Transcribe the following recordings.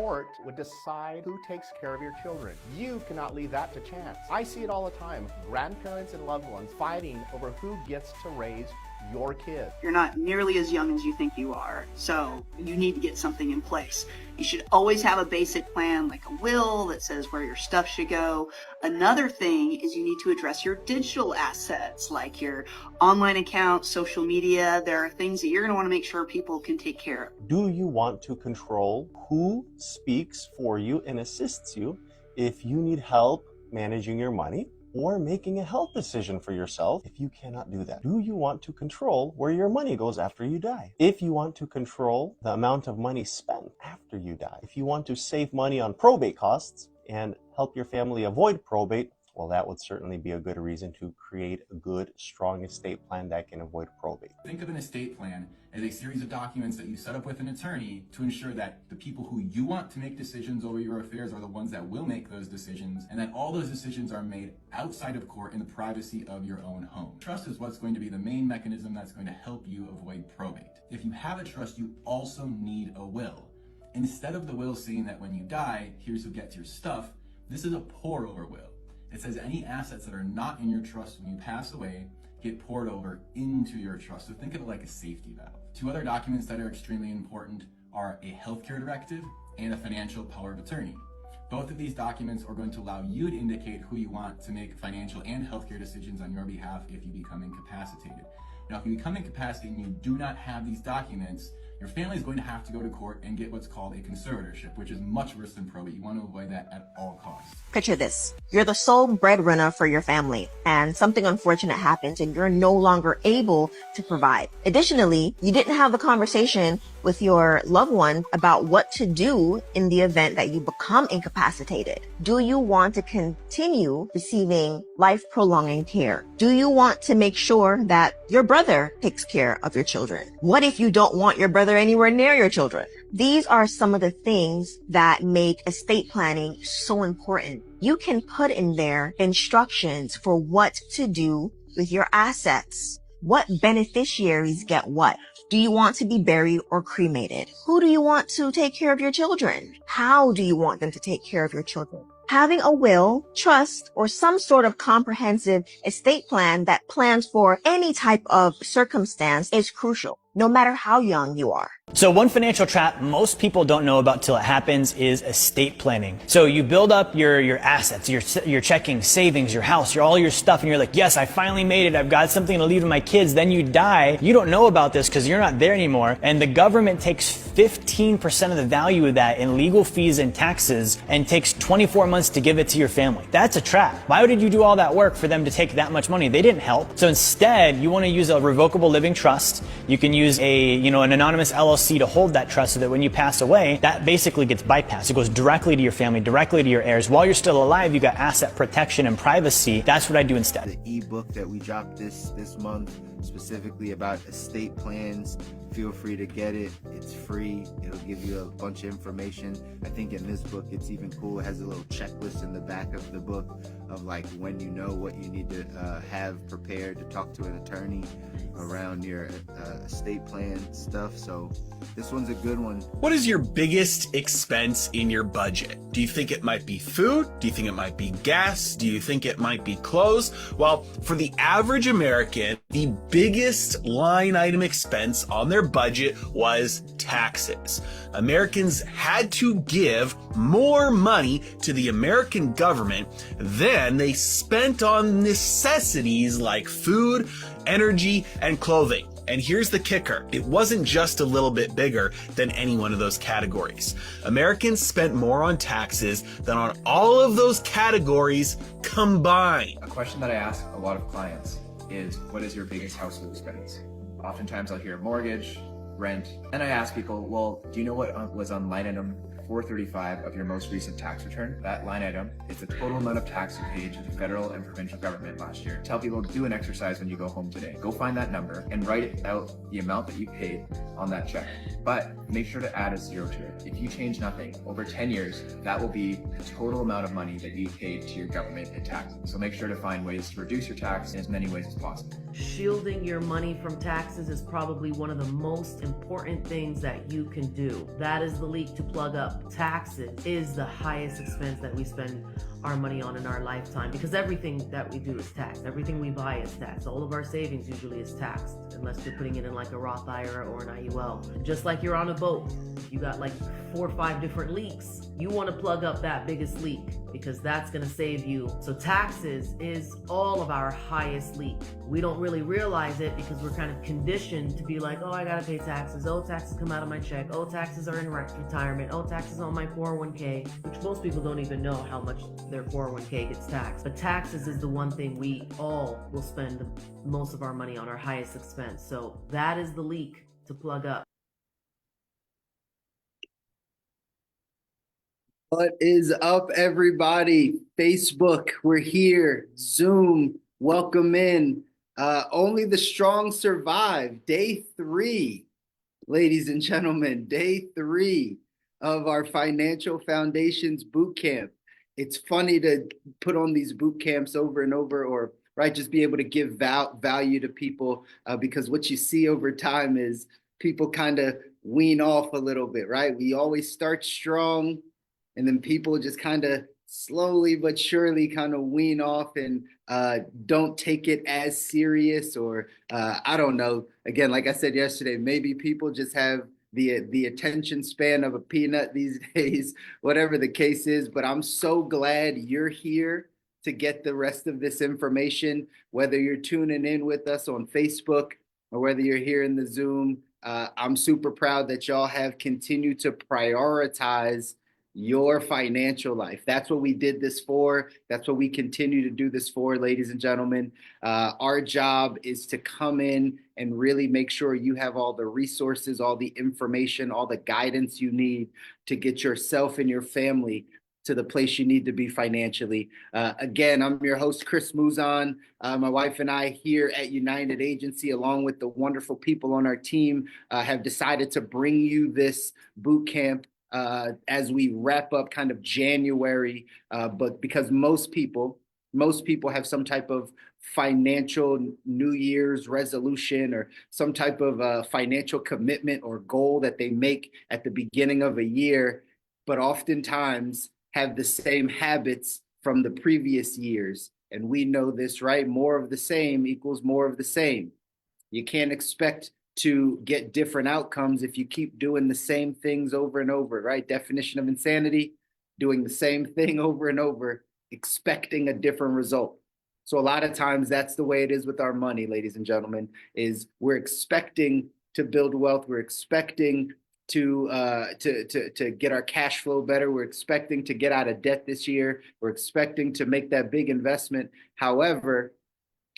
court would decide who takes care of your children. You cannot leave that to chance. I see it all the time. Grandparents and loved ones fighting over who gets to raise your kid. You're not nearly as young as you think you are, so you need to get something in place. You should always have a basic plan, like a will that says where your stuff should go. Another thing is you need to address your digital assets, like your online account, social media. There are things that you're going to want to make sure people can take care of. Do you want to control who speaks for you and assists you if you need help managing your money or making a health decision for yourself if you cannot do that? Do you want to control where your money goes after you die? If you want to control the amount of money spent after you die, if you want to save money on probate costs and help your family avoid probate, well, that would certainly be a good reason to create a good, strong estate plan that can avoid probate. Think of an estate plan as a series of documents that you set up with an attorney to ensure that the people who you want to make decisions over your affairs are the ones that will make those decisions, and that all those decisions are made outside of court in the privacy of your own home. Trust is what's going to be the main mechanism that's going to help you avoid probate. If you have a trust, you also need a will. Instead of the will saying that when you die, here's who gets your stuff, this is a pour over will. It says any assets that are not in your trust when you pass away get poured over into your trust. So think of it like a safety valve. Two other documents that are extremely important are a healthcare directive and a financial power of attorney. Both of these documents are going to allow you to indicate who you want to make financial and healthcare decisions on your behalf if you become incapacitated. Now, if you become incapacitated and you do not have these documents, your family is going to have to go to court and get what's called a conservatorship, which is much worse than probate. You want to avoid that at all costs. Picture this. You're the sole breadwinner for your family, and something unfortunate happens and you're no longer able to provide. Additionally, you didn't have the conversation with your loved one about what to do in the event that you become incapacitated. Do you want to continue receiving life-prolonging care? Do you want to make sure that your brother takes care of your children? What if you don't want your brother anywhere near your children? These are some of the things that make estate planning so important. You can put in there instructions for what to do with your assets. What beneficiaries get what? Do you want to be buried or cremated? Who do you want to take care of your children? How do you want them to take care of your children? Having a will, trust, or some sort of comprehensive estate plan that plans for any type of circumstance is crucial, no matter how young you are. So one financial trap most people don't know about till it happens is estate planning. So you build up your assets, your checking, savings, your house, all your stuff, and you're like, yes, I finally made it. I've got something to leave to my kids. Then you die. You don't know about this because you're not there anymore. And the government takes 15% of the value of that in legal fees and taxes and takes 24 months to give it to your family. That's a trap. Why did you do all that work for them to take that much money? They didn't help. So instead, you want to use a revocable living trust. You can use an anonymous LLC to hold that trust so that when you pass away, that basically gets bypassed. It goes directly to your family, directly to your heirs. While you're still alive, you got asset protection and privacy. That's what I do instead. The ebook that we dropped this month, specifically about estate plans, feel free to get it. It's free. It'll give you a bunch of information. I think in this book, it's even cool. It has a little checklist in the back of the book of like when you know what you need to have prepared to talk to an attorney around your estate plan stuff. So this one's a good one. What is your biggest expense in your budget? Do you think it might be food? Do you think it might be gas? Do you think it might be clothes? Well, for the average American, the biggest line item expense on their budget was taxes. Americans had to give more money to the American government than they spent on necessities like food, energy, and clothing. And here's the kicker. It wasn't just a little bit bigger than any one of those categories. Americans spent more on taxes than on all of those categories combined. A question that I ask a lot of clients is, what is your biggest household expense? Oftentimes I'll hear mortgage, rent, and I ask people, well, do you know what was on line item 435 of your most recent tax return? That line item is the total amount of tax you paid to the federal and provincial government last year. Tell people, do an exercise when you go home today. Go find that number and write out the amount that you paid on that check. But make sure to add a zero to it. If you change nothing, over 10 years, that will be the total amount of money that you paid to your government in taxes. So make sure to find ways to reduce your tax in as many ways as possible. Shielding your money from taxes is probably one of the most important things that you can do. That is the leak to plug up. up. Taxes is the highest expense that we spend our money on in our lifetime, because everything that we do is taxed. Everything we buy is taxed. All of our savings usually is taxed, unless you're putting it in like a Roth IRA or an IUL. Just like you're on a boat, if you got like 4 or 5 different leaks, you want to plug up that biggest leak, because that's going to save you. So taxes is all of our highest leak. We don't really realize it because we're kind of conditioned to be like, oh, I got to pay taxes. Oh, taxes come out of my check. Oh, taxes are in retirement. Oh, taxes on my 401k, which most people don't even know how much their 401k gets taxed. But taxes is the one thing we all will spend most of our money on, our highest expense. So that is the leak to plug up. What is up, everybody? Facebook, we're here. Zoom, welcome in. Only the strong survive. Day 3, ladies and gentlemen, day 3 of our Financial Foundations Bootcamp. It's funny to put on these boot camps over and over, or right, just be able to give value to people, because what you see over time is people kind of wean off a little bit, right? We always start strong, and then people just kind of slowly but surely kind of wean off and don't take it as serious, or I don't know. Again, like I said yesterday, maybe people just have the attention span of a peanut these days, whatever the case is. But I'm so glad you're here to get the rest of this information, whether you're tuning in with us on Facebook or whether you're here in the Zoom. I'm super proud that y'all have continued to prioritize your financial life. That's what we did this for. That's what we continue to do this for, ladies and gentlemen. Our job is to come in and really make sure you have all the resources, all the information, all the guidance you need to get yourself and your family to the place you need to be financially. Again, I'm your host, Chris Muzan. My wife and I here at United Agency, along with the wonderful people on our team, have decided to bring you this boot camp as we wrap up kind of January, but because most people have some type of financial New Year's resolution or some type of financial commitment or goal that they make at the beginning of a year, but oftentimes have the same habits from the previous years. And we know this, right? More of the same equals more of the same. You can't expect to get different outcomes if you keep doing the same things over and over, right? Definition of insanity, doing the same thing over and over, expecting a different result. So a lot of times that's the way it is with our money, ladies and gentlemen, is we're expecting to build wealth. We're expecting to get our cash flow better. We're expecting to get out of debt this year. We're expecting to make that big investment. However,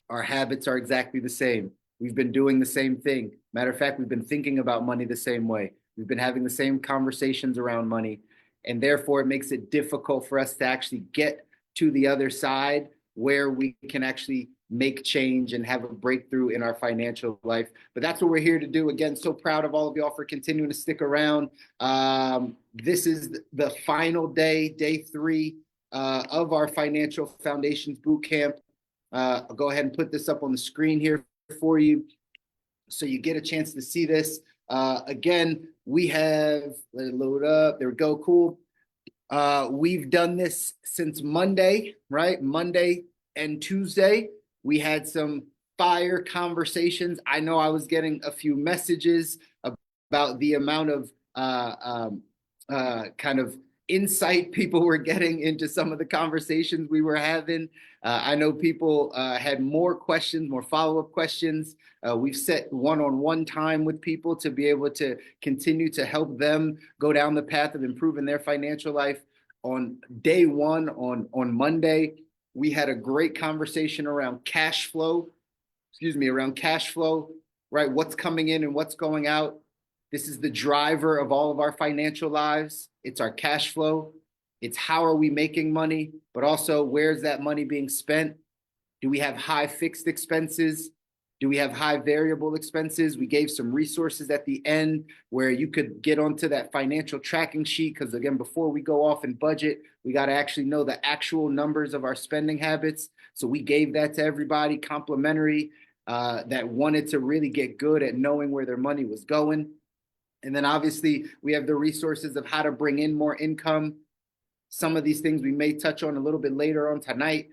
our habits are exactly the same. We've been doing the same thing. Matter of fact, we've been thinking about money the same way. We've been having the same conversations around money. And therefore, it makes it difficult for us to actually get to the other side where we can actually make change and have a breakthrough in our financial life. But that's what we're here to do. Again, so proud of all of y'all for continuing to stick around. This is the final day, day 3 of our Financial Foundations Bootcamp. I'll go ahead and put this up on the screen here for you so you get a chance to see this. Again, we have, let it load up. There we go. Cool. We've done this since Monday, right? Monday and Tuesday. We had some fire conversations. I know I was getting a few messages about the amount of kind of insight people were getting into some of the conversations we were having. I know people had more questions, more follow-up questions. We've set one-on-one time with people to be able to continue to help them go down the path of improving their financial life. On day 1, on Monday, we had a great conversation around cash flow, right? What's coming in and what's going out. This is the driver of all of our financial lives. It's our cash flow. It's how are we making money, but also where's that money being spent? Do we have high fixed expenses? Do we have high variable expenses? We gave some resources at the end where you could get onto that financial tracking sheet, because again, before we go off and budget, we got to actually know the actual numbers of our spending habits. So we gave that to everybody complimentary that wanted to really get good at knowing where their money was going. And then obviously we have the resources of how to bring in more income. Some of these things we may touch on a little bit later on tonight.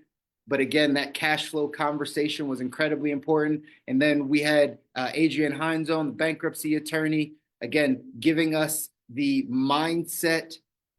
But again, that cash flow conversation was incredibly important. And then we had Adrian Hines on, the bankruptcy attorney, again, giving us the mindset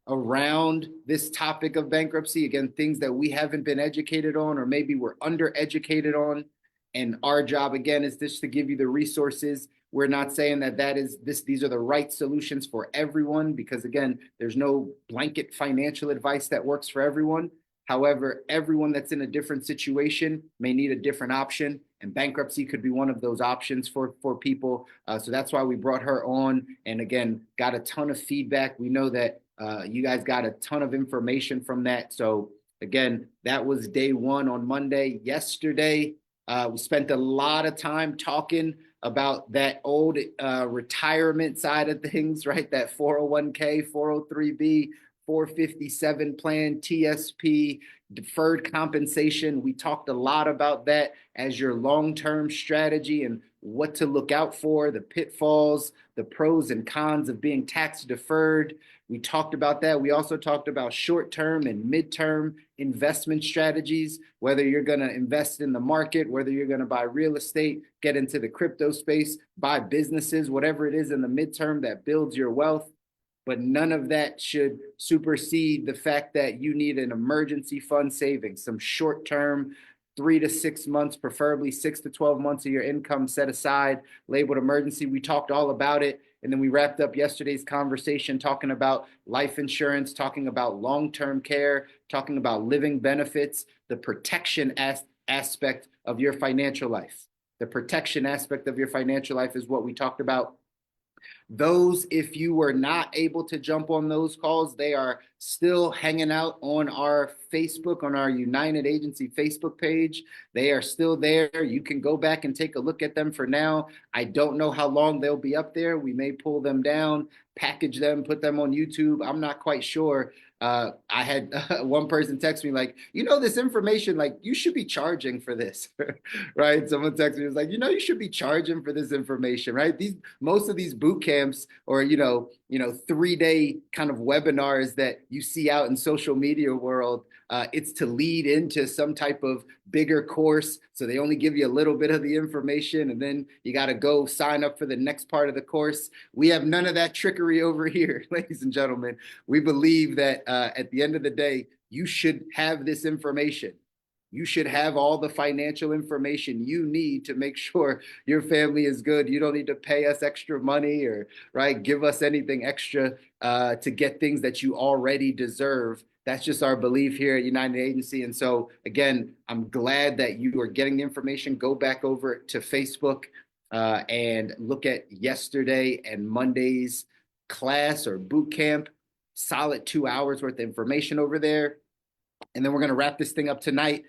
around this topic of bankruptcy. Again, things that we haven't been educated on, or maybe we're undereducated on. And our job, again, is just to give you the resources. We're not saying these are the right solutions for everyone, because again, there's no blanket financial advice that works for everyone. However, everyone that's in a different situation may need a different option, and bankruptcy could be one of those options for people. So that's why we brought her on, and again, got a ton of feedback. We know that you guys got a ton of information from that. So again, that was day one on Monday. Yesterday, we spent a lot of time talking about that old retirement side of things, right? That 401k, 403b, 457 plan, TSP, deferred compensation. We talked a lot about that as your long-term strategy and what to look out for, the pitfalls, the pros and cons of being tax deferred. We talked about that. We also talked about short-term and mid-term investment strategies, whether you're going to invest in the market, whether you're going to buy real estate, get into the crypto space, buy businesses, whatever it is in the midterm that builds your wealth. But none of that should supersede the fact that you need an emergency fund savings, some short-term, 3 to 6 months, preferably 6 to 12 months of your income set aside, labeled emergency. We talked all about it. And then we wrapped up yesterday's conversation talking about life insurance, talking about long-term care, talking about living benefits, the protection aspect of your financial life. The protection aspect of your financial life is what we talked about. Those, if you were not able to jump on those calls, they are still hanging out on our Facebook, on our United Agency Facebook page. They are still there. You can go back and take a look at them for now. I don't know how long they'll be up there. We may pull them down, package them, put them on YouTube. I'm not quite sure. I had one person text me like, this information, like you should be charging for this, right? Someone texted me, was like, you should be charging for this information, right? Most of these boot camps or, 3-day kind of webinars that you see out in social media world, it's to lead into some type of bigger course. So they only give you a little bit of the information and then you got to go sign up for the next part of the course. We have none of that trickery over here, ladies and gentlemen. We believe that at the end of the day, you should have this information. You should have all the financial information you need to make sure your family is good. You don't need to pay us extra money or give us anything extra to get things that you already deserve. That's just our belief here at United Agency. And so, again, I'm glad that you are getting the information. Go back over to Facebook and look at yesterday and Monday's class or boot camp. Solid 2 hours worth of information over there. And then we're going to wrap this thing up tonight.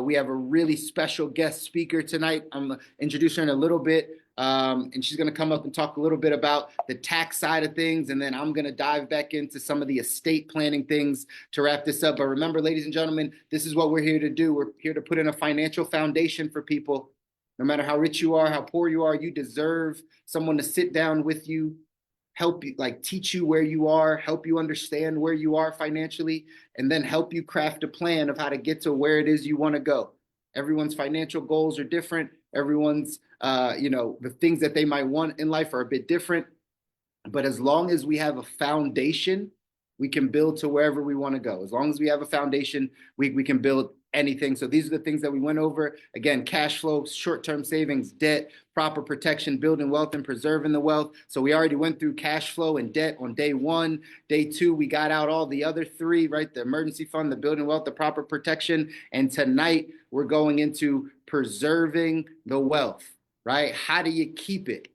We have a really special guest speaker tonight. I'm going to introduce her in a little bit. And she's going to come up and talk a little bit about the tax side of things. And then I'm going to dive back into some of the estate planning things to wrap this up. But remember, ladies and gentlemen, this is what we're here to do. We're here to put in a financial foundation for people. No matter how rich you are, how poor you are, you deserve someone to sit down with you, help you, teach you where you are, help you understand where you are financially, and then help you craft a plan of how to get to where it is you want to go. Everyone's financial goals are different. Everyone's, the things that they might want in life are a bit different. But as long as we have a foundation, we can build to wherever we want to go. As long as we have a foundation, we can build anything. So these are the things that we went over. Again, cash flow, short-term savings, debt, proper protection, building wealth and preserving the wealth. So we already went through cash flow and debt on day one. Day two, we got out all the other three, right? The emergency fund, the building wealth, the proper protection. And tonight we're going into preserving the wealth, right? How do you keep it?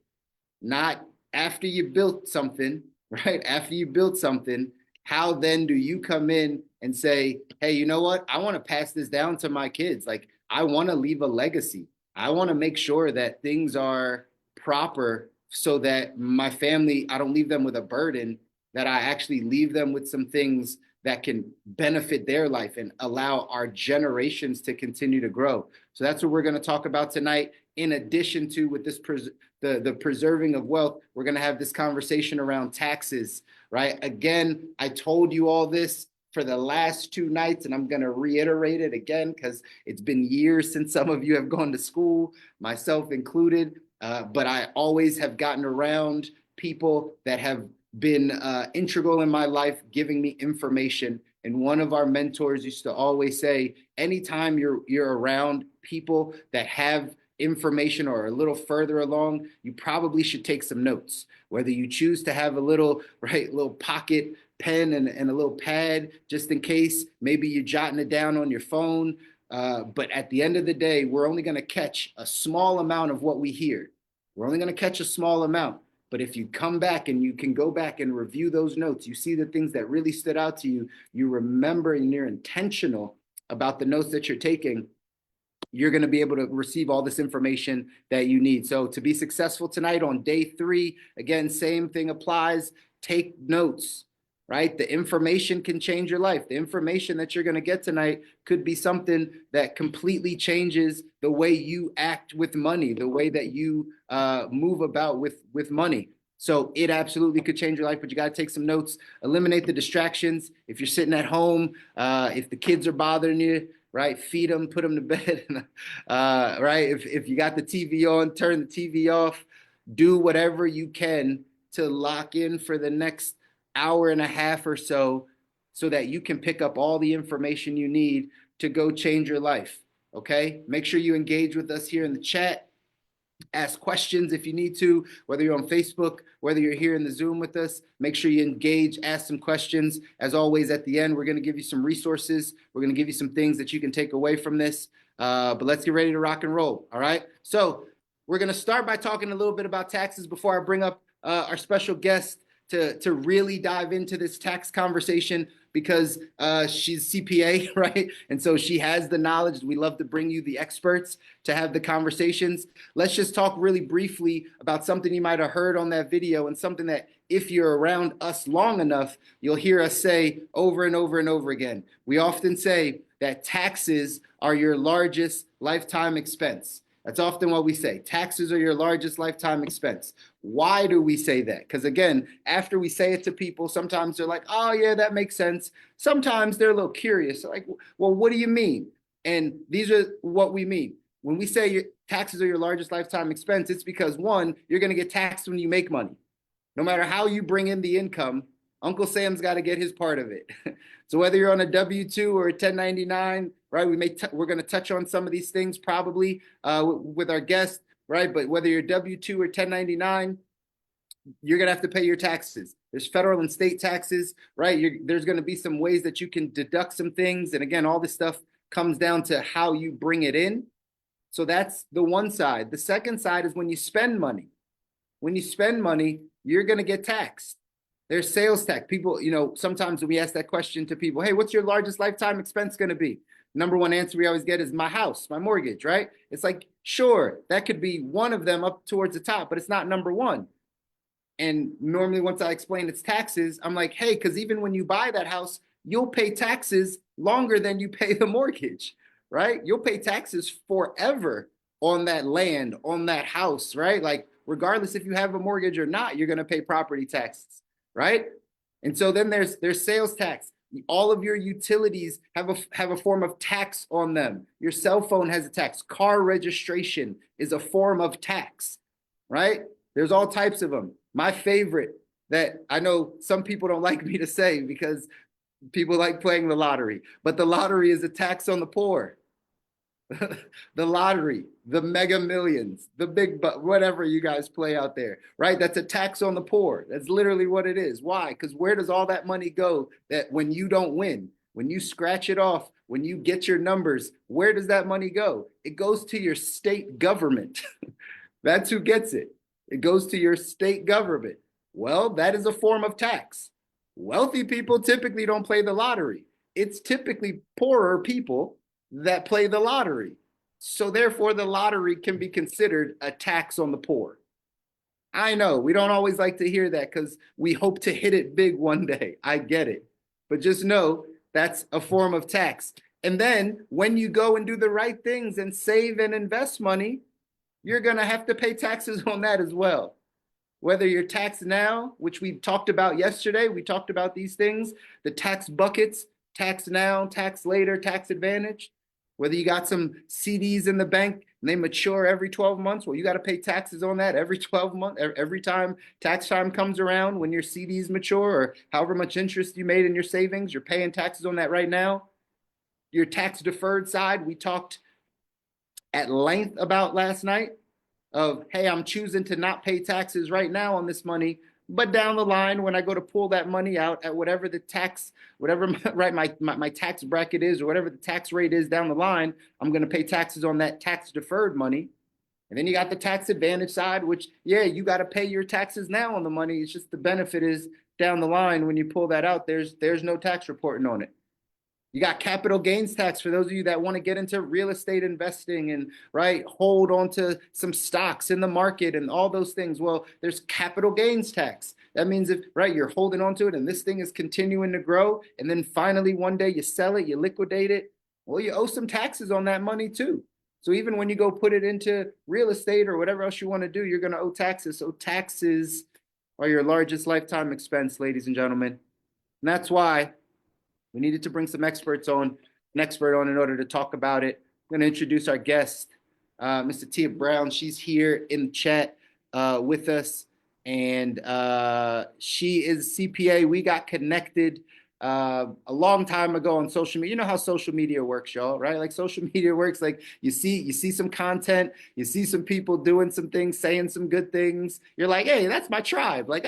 Not after you built something, right? After you built something, how then do you come in and say, hey, you know what? I want to pass this down to my kids. I want to leave a legacy. I want to make sure that things are proper so that my family, I don't leave them with a burden that I actually leave them with some things that can benefit their life and allow our generations to continue to grow. So that's what we're going to talk about tonight. In addition to with this the preserving of wealth, we're going to have this conversation around taxes, right? Again, I told you all this for the last 2 nights, and I'm going to reiterate it again because it's been years since some of you have gone to school, myself included. But I always have gotten around people that have been integral in my life, giving me information. And one of our mentors used to always say, anytime you're around people that have information or a little further along, you probably should take some notes. Whether you choose to have a little pocket pen and a little pad just in case, maybe you're jotting it down on your phone. But at the end of the day, we're only going to catch a small amount of what we hear. We're only going to catch a small amount. But if you come back and you can go back and review those notes, you see the things that really stood out to you, you remember and you're intentional about the notes that you're taking, you're going to be able to receive all this information that you need. So to be successful tonight on day 3, again, same thing applies. Take notes, right? The information can change your life. The information that you're going to get tonight could be something that completely changes the way you act with money, the way that you move about with money. So it absolutely could change your life, but you got to take some notes, eliminate the distractions. If you're sitting at home, if the kids are bothering you, right, feed them, put them to bed, right? If you got the TV on, turn the TV off, do whatever you can to lock in for the next hour and a half or so that you can pick up all the information you need to go change your life, okay? Make sure you engage with us here in the chat. Ask questions if you need to, whether you're on Facebook, whether you're here in the Zoom with us. Make sure you engage, ask some questions. As always, at the end, we're going to give you some resources. We're going to give you some things that you can take away from this. But let's get ready to rock and roll, all right? So we're going to start by talking a little bit about taxes before I bring up our special guest to really dive into this tax conversation, because she's CPA, right? And so she has the knowledge. We love to bring you the experts to have the conversations. Let's just talk really briefly about something you might have heard on that video, and something that if you're around us long enough, you'll hear us say over and over and over again. We often say that taxes are your largest lifetime expense. That's often what we say. Taxes are your largest lifetime expense. Why do we say that? Because again, after we say it to people, sometimes they're like, oh yeah, that makes sense. Sometimes they're a little curious. They're like, well, what do you mean? And these are what we mean. When we say your taxes are your largest lifetime expense, it's because, one, you're going to get taxed when you make money. No matter how you bring in the income, Uncle Sam's got to get his part of it. So whether you're on a W-2 or a 1099, right? We're going to touch on some of these things probably with our guest, right? But whether you're W-2 or 1099, you're going to have to pay your taxes. There's federal and state taxes, right? There's going to be some ways that you can deduct some things. And again, all this stuff comes down to how you bring it in. So that's the one side. The second side is when you spend money. When you spend money, you're going to get taxed. There's sales tax. People, sometimes we ask that question to people, hey, what's your largest lifetime expense going to be? Number one answer we always get is my house, my mortgage, right? It's like, sure, that could be one of them up towards the top, but it's not number one. And normally once I explain it's taxes, I'm like, hey, because even when you buy that house, you'll pay taxes longer than you pay the mortgage, right? You'll pay taxes forever on that land, on that house, right? Like regardless if you have a mortgage or not, you're going to pay property taxes, right? And so then there's sales tax. All of your utilities have a form of tax on them. Your cell phone has a tax. Car registration is a form of tax, right? There's all types of them. My favorite that I know some people don't like me to say because people like playing the lottery, but the lottery is a tax on the poor. The lottery, the Mega Millions, the big, whatever you guys play out there, right? That's a tax on the poor. That's literally what it is. Why? Because where does all that money go that when you don't win, when you scratch it off, when you get your numbers, where does that money go? It goes to your state government. That's who gets it. It goes to your state government. Well, that is a form of tax. Wealthy people typically don't play the lottery. It's typically poorer people that play the lottery. So therefore, the lottery can be considered a tax on the poor. I know we don't always like to hear that because we hope to hit it big one day. I get it. But just know that's a form of tax. And then when you go and do the right things and save and invest money, you're going to have to pay taxes on that as well. Whether you're taxed now, which we talked about yesterday, we talked about these things, the tax buckets, tax now, tax later, tax advantage. Whether you got some CDs in the bank and they mature every 12 months, well, you got to pay taxes on that every 12 months, every time tax time comes around when your CDs mature or however much interest you made in your savings, you're paying taxes on that right now. Your tax deferred side, we talked at length about last night of, hey, I'm choosing to not pay taxes right now on this money, but down the line, when I go to pull that money out at whatever the tax, whatever right my tax bracket is, or whatever the tax rate is down the line, I'm going to pay taxes on that tax deferred money. And then you got the tax advantage side, which, yeah, you got to pay your taxes now on the money. It's just the benefit is down the line when you pull that out, there's no tax reporting on it. You got capital gains tax for those of you that want to get into real estate investing and right hold on to some stocks in the market and all those things. Well, there's capital gains tax. That means if right you're holding on to it and this thing is continuing to grow, and then finally one day you sell it, you liquidate it. Well, you owe some taxes on that money too. So even when you go put it into real estate or whatever else you want to do, you're going to owe taxes. So taxes are your largest lifetime expense, ladies and gentlemen. And that's why we needed to bring some experts on, an expert on in order to talk about it. I'm going to introduce our guest, Ms. Atiya Brown. She's here in the chat with us, and she is CPA. We got connected a long time ago on social media. You know how social media works, y'all, right? Like social media works. Like you see some content, you see some people doing some things, saying some good things. You're like, hey, that's my tribe. Like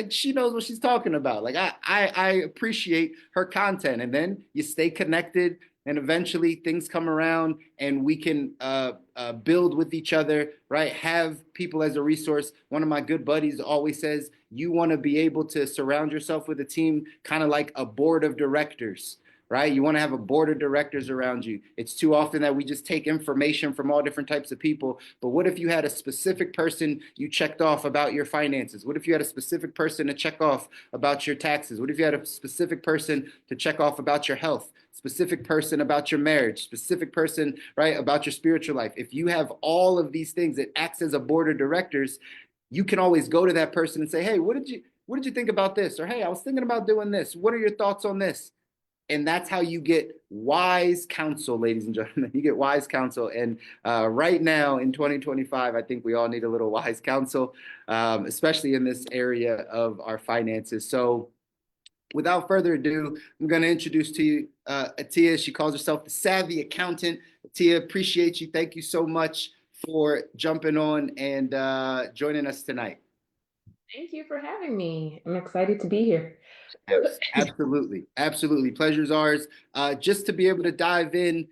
she knows what she's talking about. Like I appreciate her content, and then you stay connected. And eventually things come around and we can build with each other, right? Have people as a resource. One of my good buddies always says, you want to be able to surround yourself with a team, kind of like a board of directors, right? You want to have a board of directors around you. It's too often that we just take information from all different types of people. But what if you had a specific person you checked off about your finances? What if you had a specific person to check off about your taxes? What if you had a specific person to check off about your health? Specific person about your marriage, specific person, right, about your spiritual life. If you have all of these things, it acts as a board of directors. You can always go to that person and say, hey, what did you think about this? Or, hey, I was thinking about doing this. What are your thoughts on this? And that's how you get wise counsel, ladies and gentlemen. You get wise counsel. And right now in 2025, I think we all need a little wise counsel, especially in this area of our finances. So without further ado, I'm going to introduce to you Atiya. She calls herself the Savvy Accountant. Atiya, appreciate you. Thank you so much for jumping on and joining us tonight. Thank you for having me. I'm excited to be here. Absolutely. Absolutely. Pleasure's ours. Just to be able to dive in,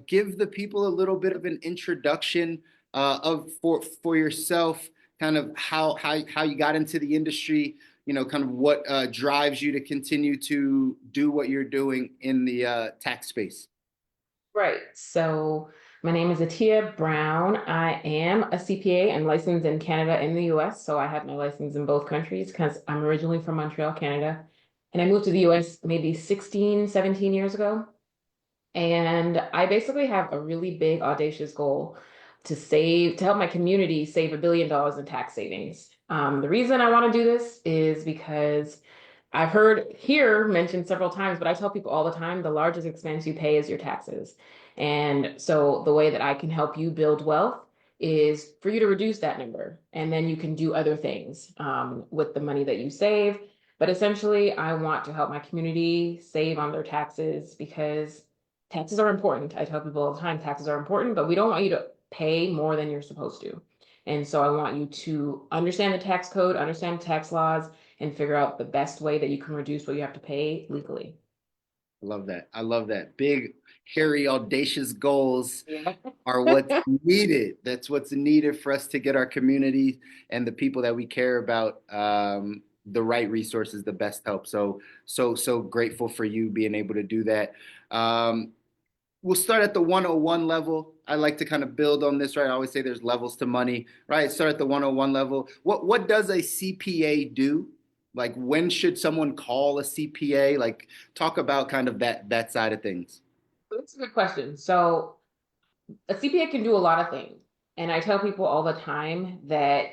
give the people a little bit of an introduction for yourself, kind of how you got into the industry, you know, kind of what drives you to continue to do what you're doing in the tax space. Right. So my name is Atiya Brown. I am a CPA. I'm licensed in Canada and the US. So I have my license in both countries because I'm originally from Montreal, Canada. And I moved to the US maybe 16, 17 years ago. And I basically have a really big, audacious goal to help my community save $1 billion in tax savings. The reason I want to do this is because I've heard here mentioned several times, but I tell people all the time, the largest expense you pay is your taxes. And so the way that I can help you build wealth is for you to reduce that number. And then you can do other things with the money that you save. But essentially, I want to help my community save on their taxes because taxes are important. I tell people all the time, taxes are important, but we don't want you to pay more than you're supposed to. And so I want you to understand the tax code, understand tax laws, and figure out the best way that you can reduce what you have to pay legally. I love that. I love that. Big, hairy, audacious goals are what's needed. That's what's needed for us to get our community and the people that we care about the right resources, the best help. So grateful for you being able to do that. we'll start at the 101 level. I like to kind of build on this, right? I always say there's levels to money, right? Start at the 101 level. What does a CPA do? Like, when should someone call a CPA? Like, talk about kind of that side of things. That's a good question. So a CPA can do a lot of things. And I tell people all the time that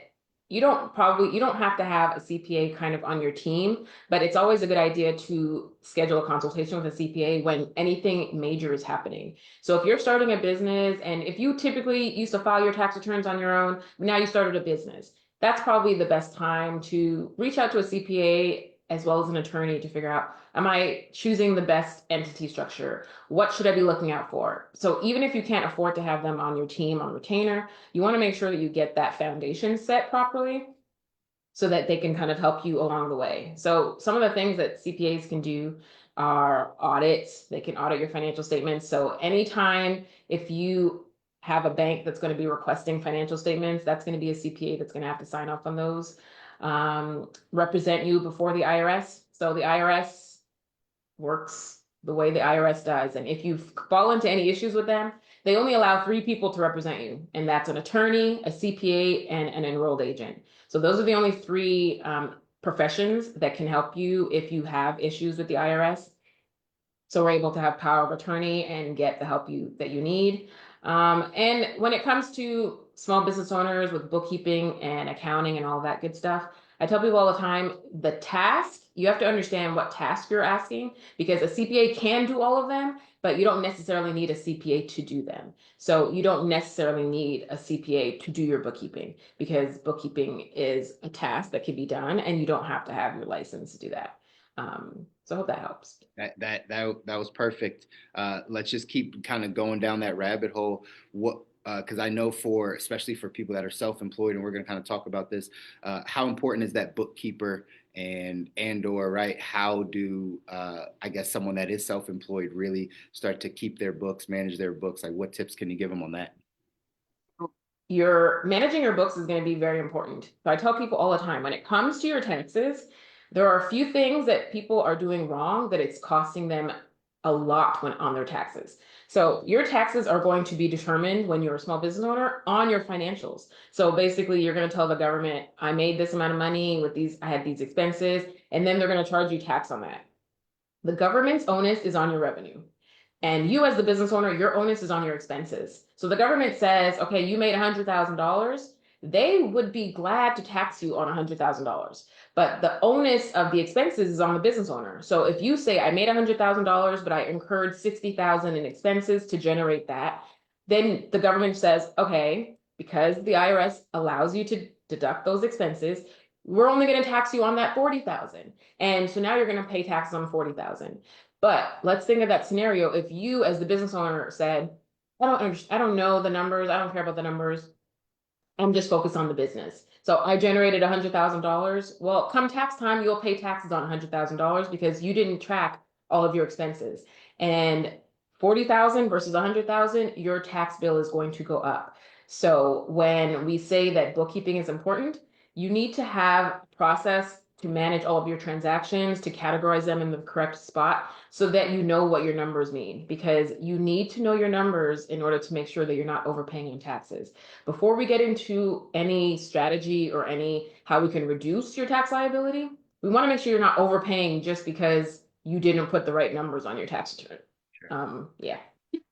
you don't have to have a CPA kind of on your team, but it's always a good idea to schedule a consultation with a CPA when anything major is happening. So if you're starting a business, and if you typically used to file your tax returns on your own, now you started a business, that's probably the best time to reach out to a CPA as well as an attorney to figure out, am I choosing the best entity structure? What should I be looking out for? So even if you can't afford to have them on your team on retainer, you want to make sure that you get that foundation set properly so that they can kind of help you along the way. So some of the things that CPAs can do are audits. They can audit your financial statements. So anytime if you have a bank that's going to be requesting financial statements, that's going to be a CPA that's going to have to sign off on those. Represent you before the IRS. So the IRS works the way the IRS does. And if you fall into any issues with them, they only allow 3 people to represent you. And that's an attorney, a CPA, and an enrolled agent. So those are the only 3 professions that can help you if you have issues with the IRS. So we're able to have power of attorney and get the help that you need. And when it comes to small business owners with bookkeeping and accounting and all that good stuff, I tell people all the time, the task, you have to understand what task you're asking, because a CPA can do all of them, but you don't necessarily need a CPA to do them. So you don't necessarily need a CPA to do your bookkeeping, because bookkeeping is a task that can be done and you don't have to have your license to do that. So I hope that helps. That was perfect. Let's just keep kind of going down that rabbit hole. Because I know especially for people that are self-employed, and we're going to kind of talk about this, how important is that bookkeeper or right? How do I guess someone that is self-employed really start to keep their books, manage their books? Like, what tips can you give them on that? Managing your books is going to be very important. So I tell people all the time, when it comes to your taxes, there are a few things that people are doing wrong that it's costing them a lot on their taxes. So your taxes are going to be determined when you're a small business owner on your financials. So basically you're going to tell the government, I made this amount of money with these, I had these expenses, and then they're going to charge you tax on that. The government's onus is on your revenue. And you as the business owner, your onus is on your expenses. So the government says, okay, you made $100,000. They would be glad to tax you on $100,000. But the onus of the expenses is on the business owner. So if you say I made $100,000, but I incurred $60,000 in expenses to generate that, then the government says, okay, because the IRS allows you to deduct those expenses, we're only going to tax you on that $40,000. And so now you're going to pay taxes on $40,000. But let's think of that scenario. If you, as the business owner, said, I don't know the numbers. I don't care about the numbers. I'm just focused on the business. So I generated $100,000. Well, come tax time, you'll pay taxes on $100,000 because you didn't track all of your expenses. And 40,000 versus 100,000, your tax bill is going to go up. So when we say that bookkeeping is important, you need to have a process to manage all of your transactions, to categorize them in the correct spot so that you know what your numbers mean, because you need to know your numbers in order to make sure that you're not overpaying on taxes. Before we get into any strategy or how we can reduce your tax liability, we want to make sure you're not overpaying just because you didn't put the right numbers on your tax return. Sure. Yeah.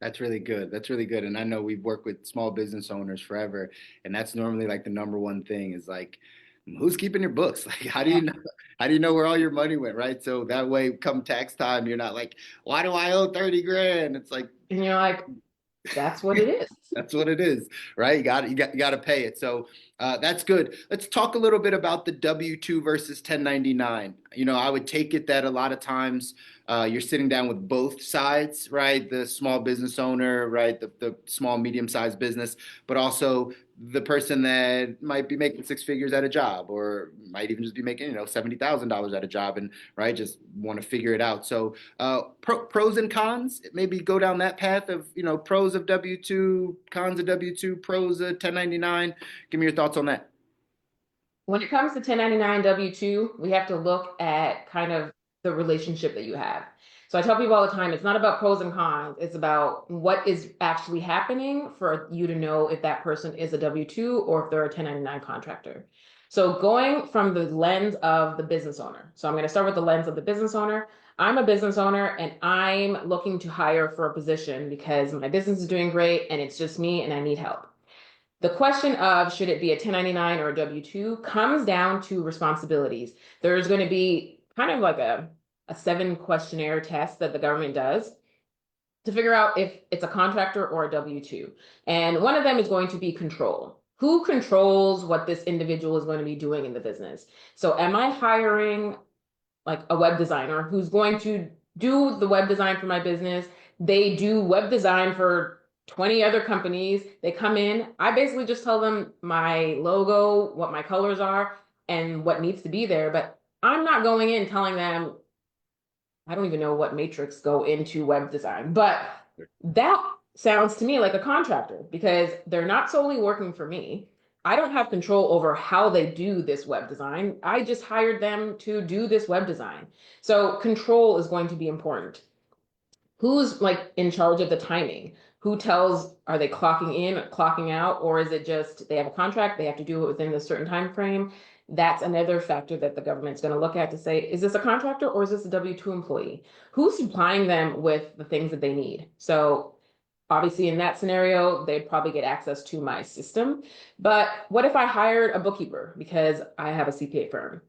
That's really good. That's really good. And I know we've worked with small business owners forever, and that's normally like the number one thing is like, who's keeping your books? Like, how do you know where all your money went, right? So that way, come tax time, you're not like, why do I owe 30 grand? It's like, and you're like, that's what it is. That's what it is, right? You got to pay it. So that's good. Let's talk a little bit about the W-2 versus 1099. I would take it that a lot of times you're sitting down with both sides, right? The small business owner, right? The small, medium-sized business, but also the person that might be making 6 figures at a job, or might even just be making, $70,000 at a job, and right, just want to figure it out. So pros and cons, maybe go down that path of, pros of W-2, cons of W-2, pros of 1099. Give me your thoughts on that. When it comes to 1099 W-2, we have to look at kind of the relationship that you have. So I tell people all the time, it's not about pros and cons. It's about what is actually happening for you to know if that person is a W-2 or if they're a 1099 contractor. So going from the lens of the business owner. So I'm going to start with the lens of the business owner. I'm a business owner and I'm looking to hire for a position because my business is doing great and it's just me and I need help. The question of should it be a 1099 or a W-2 comes down to responsibilities. There's going to be kind of like a 7 questionnaire test that the government does to figure out if it's a contractor or a W-2. And one of them is going to be control. Who controls what this individual is going to be doing in the business? So am I hiring like a web designer who's going to do the web design for my business? They do web design for 20 other companies. They come in. I basically just tell them my logo, what my colors are, and what needs to be there. But I'm not going in telling them, I don't even know what matrix go into web design, but that sounds to me like a contractor because they're not solely working for me. I don't have control over how they do this web design. I just hired them to do this web design. So control is going to be important. Who's like in charge of the timing? Who tells, are they clocking in, clocking out, or is it just they have a contract, they have to do it within a certain time frame? That's another factor that the government's going to look at to say, is this a contractor or is this a W-2 employee? Who's supplying them with the things that they need? So obviously in that scenario, they'd probably get access to my system. But what if I hired a bookkeeper because I have a CPA firm?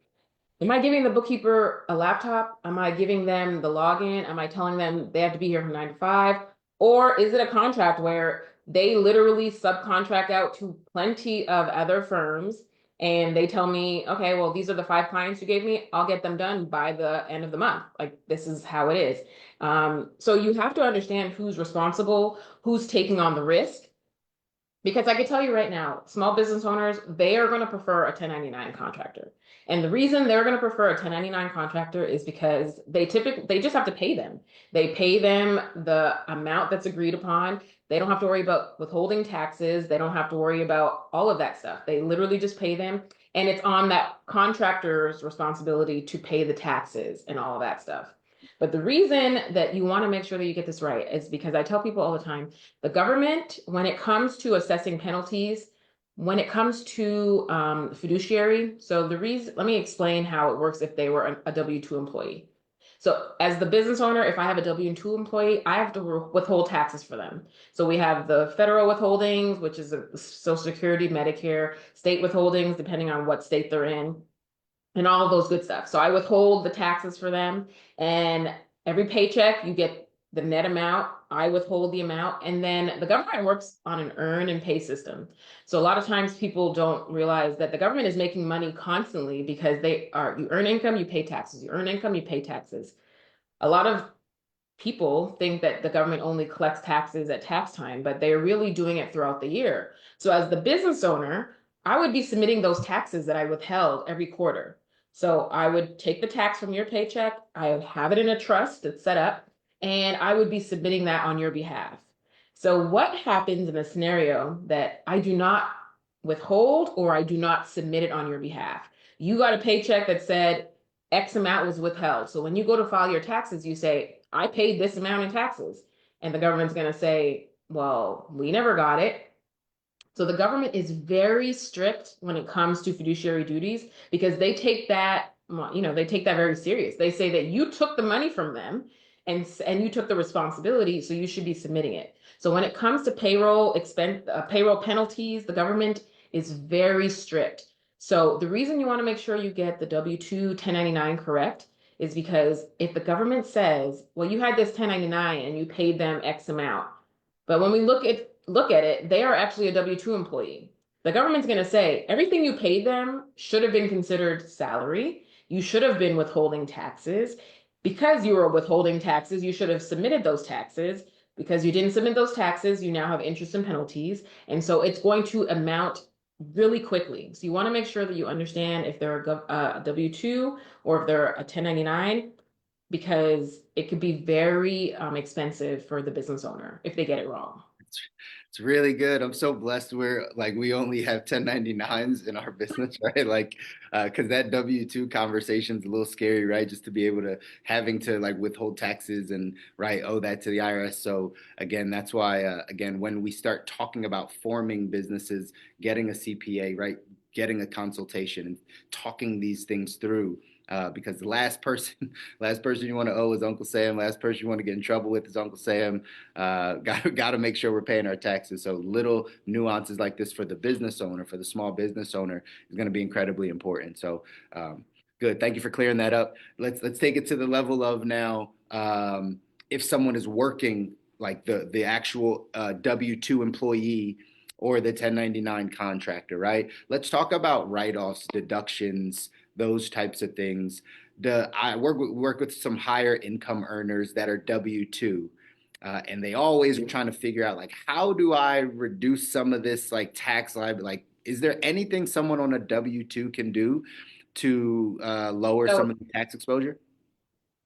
Am I giving the bookkeeper a laptop? Am I giving them the login? Am I telling them they have to be here from 9 to 5? Or is it a contract where they literally subcontract out to plenty of other firms and they tell me, okay, well, these are the 5 clients you gave me. I'll get them done by the end of the month. Like, this is how it is. So you have to understand who's responsible, who's taking on the risk. Because I can tell you right now, small business owners, they are going to prefer a 1099 contractor. And the reason they're going to prefer a 1099 contractor is because they just have to pay them. They pay them the amount that's agreed upon. They don't have to worry about withholding taxes. They don't have to worry about all of that stuff. They literally just pay them. And it's on that contractor's responsibility to pay the taxes and all of that stuff. But the reason that you want to make sure that you get this right is because I tell people all the time, the government, when it comes to assessing penalties, when it comes to fiduciary, so let me explain how it works if they were a W-2 employee. So as the business owner, if I have a W-2 employee, I have to withhold taxes for them. So we have the federal withholdings, which is Social Security, Medicare, state withholdings, depending on what state they're in, and all of those good stuff. So I withhold the taxes for them, and every paycheck you get the net amount, I withhold the amount, and then the government works on an earn and pay system. So a lot of times people don't realize that the government is making money constantly because you earn income, you pay taxes, you earn income, you pay taxes. A lot of people think that the government only collects taxes at tax time, but they're really doing it throughout the year. So as the business owner, I would be submitting those taxes that I withheld every quarter. So I would take the tax from your paycheck, I would have it in a trust that's set up, and I would be submitting that on your behalf. So what happens in a scenario that I do not withhold or I do not submit it on your behalf? You got a paycheck that said X amount was withheld. So when you go to file your taxes, you say, I paid this amount in taxes. And the government's going to say, well, we never got it. So the government is very strict when it comes to fiduciary duties because they take that, they take that very serious. They say that you took the money from them and you took the responsibility, so you should be submitting it. So when it comes to payroll penalties, the government is very strict. So the reason you want to make sure you get the W-2 1099 correct is because if the government says, well, you had this 1099 and you paid them X amount, but when we look at it, they are actually a W-2 employee. The government's going to say everything you paid them should have been considered salary. You should have been withholding taxes. Because you were withholding taxes, you should have submitted those taxes. Because you didn't submit those taxes, you now have interest and penalties. And so it's going to amount really quickly. So you want to make sure that you understand if they're a W-2 or if they're a 1099, because it could be very expensive for the business owner if they get it wrong. It's really good. I'm so blessed. We're like, we only have 1099s in our business, right? Like, because that W-2 conversation is a little scary, right? Just to be able to having to like withhold taxes and right owe that to the IRS. So again, that's why again, when we start talking about forming businesses, getting a CPA, right? Getting a consultation and talking these things through. Because the last person, last person you want to owe is Uncle Sam. Last person you want to get in trouble with is Uncle Sam. Got to make sure we're paying our taxes. So little nuances like this for the business owner, for the small business owner, is going to be incredibly important. So good. Thank you for clearing that up. Let's take it to the level of now. If someone is working like the actual W-2 employee or the 1099 contractor, right? Let's talk about write-offs, deductions, those types of things. I work with some higher income earners that are W-2. And they always were trying to figure out like, how do I reduce some of this like tax liability? Like, is there anything someone on a W-2 can do to lower So, some of the tax exposure?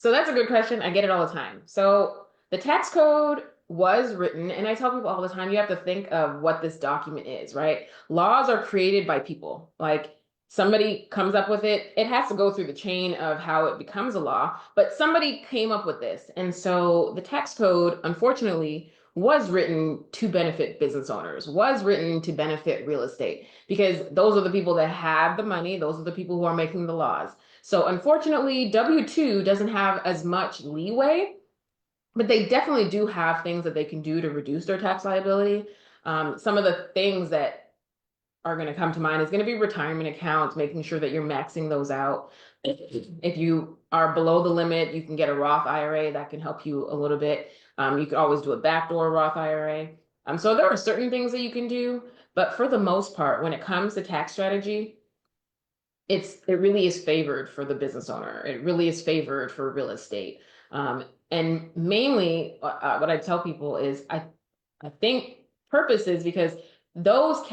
so that's a good question. I get it all the time. So the tax code was written, and I tell people all the time, you have to think of what this document is, right? Laws are created by people. Like somebody comes up with it, it has to go through the chain of how it becomes a law, but somebody came up with this. And so the tax code, unfortunately, was written to benefit business owners, was written to benefit real estate, because those are the people that have the money, those are the people who are making the laws. So unfortunately, W-2 doesn't have as much leeway, but they definitely do have things that they can do to reduce their tax liability. Some of the things that are going to come to mind is going to be retirement accounts, making sure that you're maxing those out. If you are below the limit, you can get a Roth IRA that can help you a little bit. You could always do a backdoor Roth IRA. So there are certain things that you can do, but for the most part, when it comes to tax strategy, it really is favored for the business owner. It really is favored for real estate. And mainly what I tell people is I think purpose is because those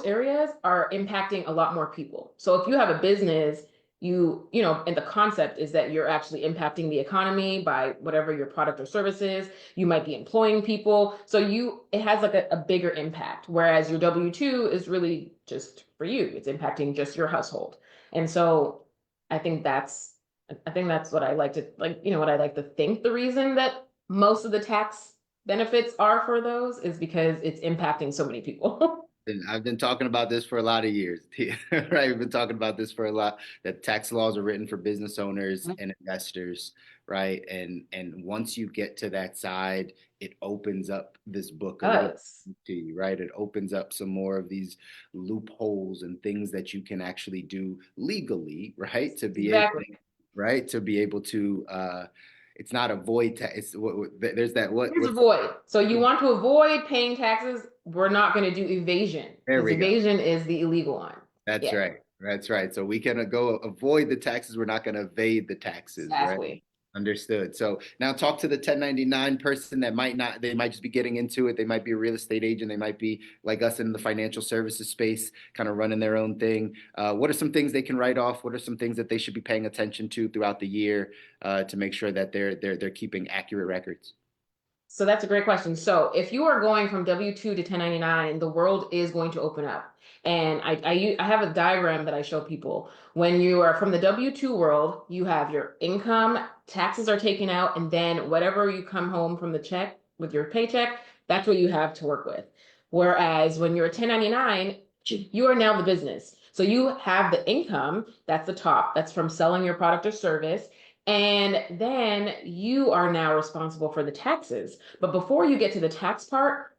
areas are impacting a lot more people. So if you have a business, you know, and the concept is that you're actually impacting the economy by whatever your product or service is. You might be employing people. So it has like a bigger impact. Whereas your W-2 is really just for you. It's impacting just your household. And so I think that's what I like to what I like to think the reason that most of the tax benefits are for those is because it's impacting so many people. And I've been talking about this for a lot of years, right? We've been talking about this for a lot, that tax laws are written for business owners and investors, right? And once you get to that side, it opens up this book a little Yes. to you, right? It opens up some more of these loopholes and things that you can actually do legally, right? To be able, Exactly. right? To be able to it's not avoid tax. It's there's that Here's what's avoid. So you want to avoid paying taxes. We're not going to do evasion there because we go. evasion is the illegal one. That's Yeah, right. That's right. So we can go avoid the taxes. We're not going to evade the taxes, right? exactly. Understood. So now talk to the 1099 person that might not, they might just be getting into it. They might be a real estate agent. They might be like us in the financial services space, kind of running their own thing. What are some things they can write off? What are some things that they should be paying attention to throughout the year to make sure that they're keeping accurate records? So that's a great question. So if you are going from W-2 to 1099, the world is going to open up. And I have a diagram that I show people. When you are from the W-2 world, you have your income, taxes are taken out, and then whatever you come home from the check with your paycheck, that's what you have to work with. Whereas when you're a 1099, you are now the business. So you have the income, that's the top, that's from selling your product or service. And then you are now responsible for the taxes. But before you get to the tax part,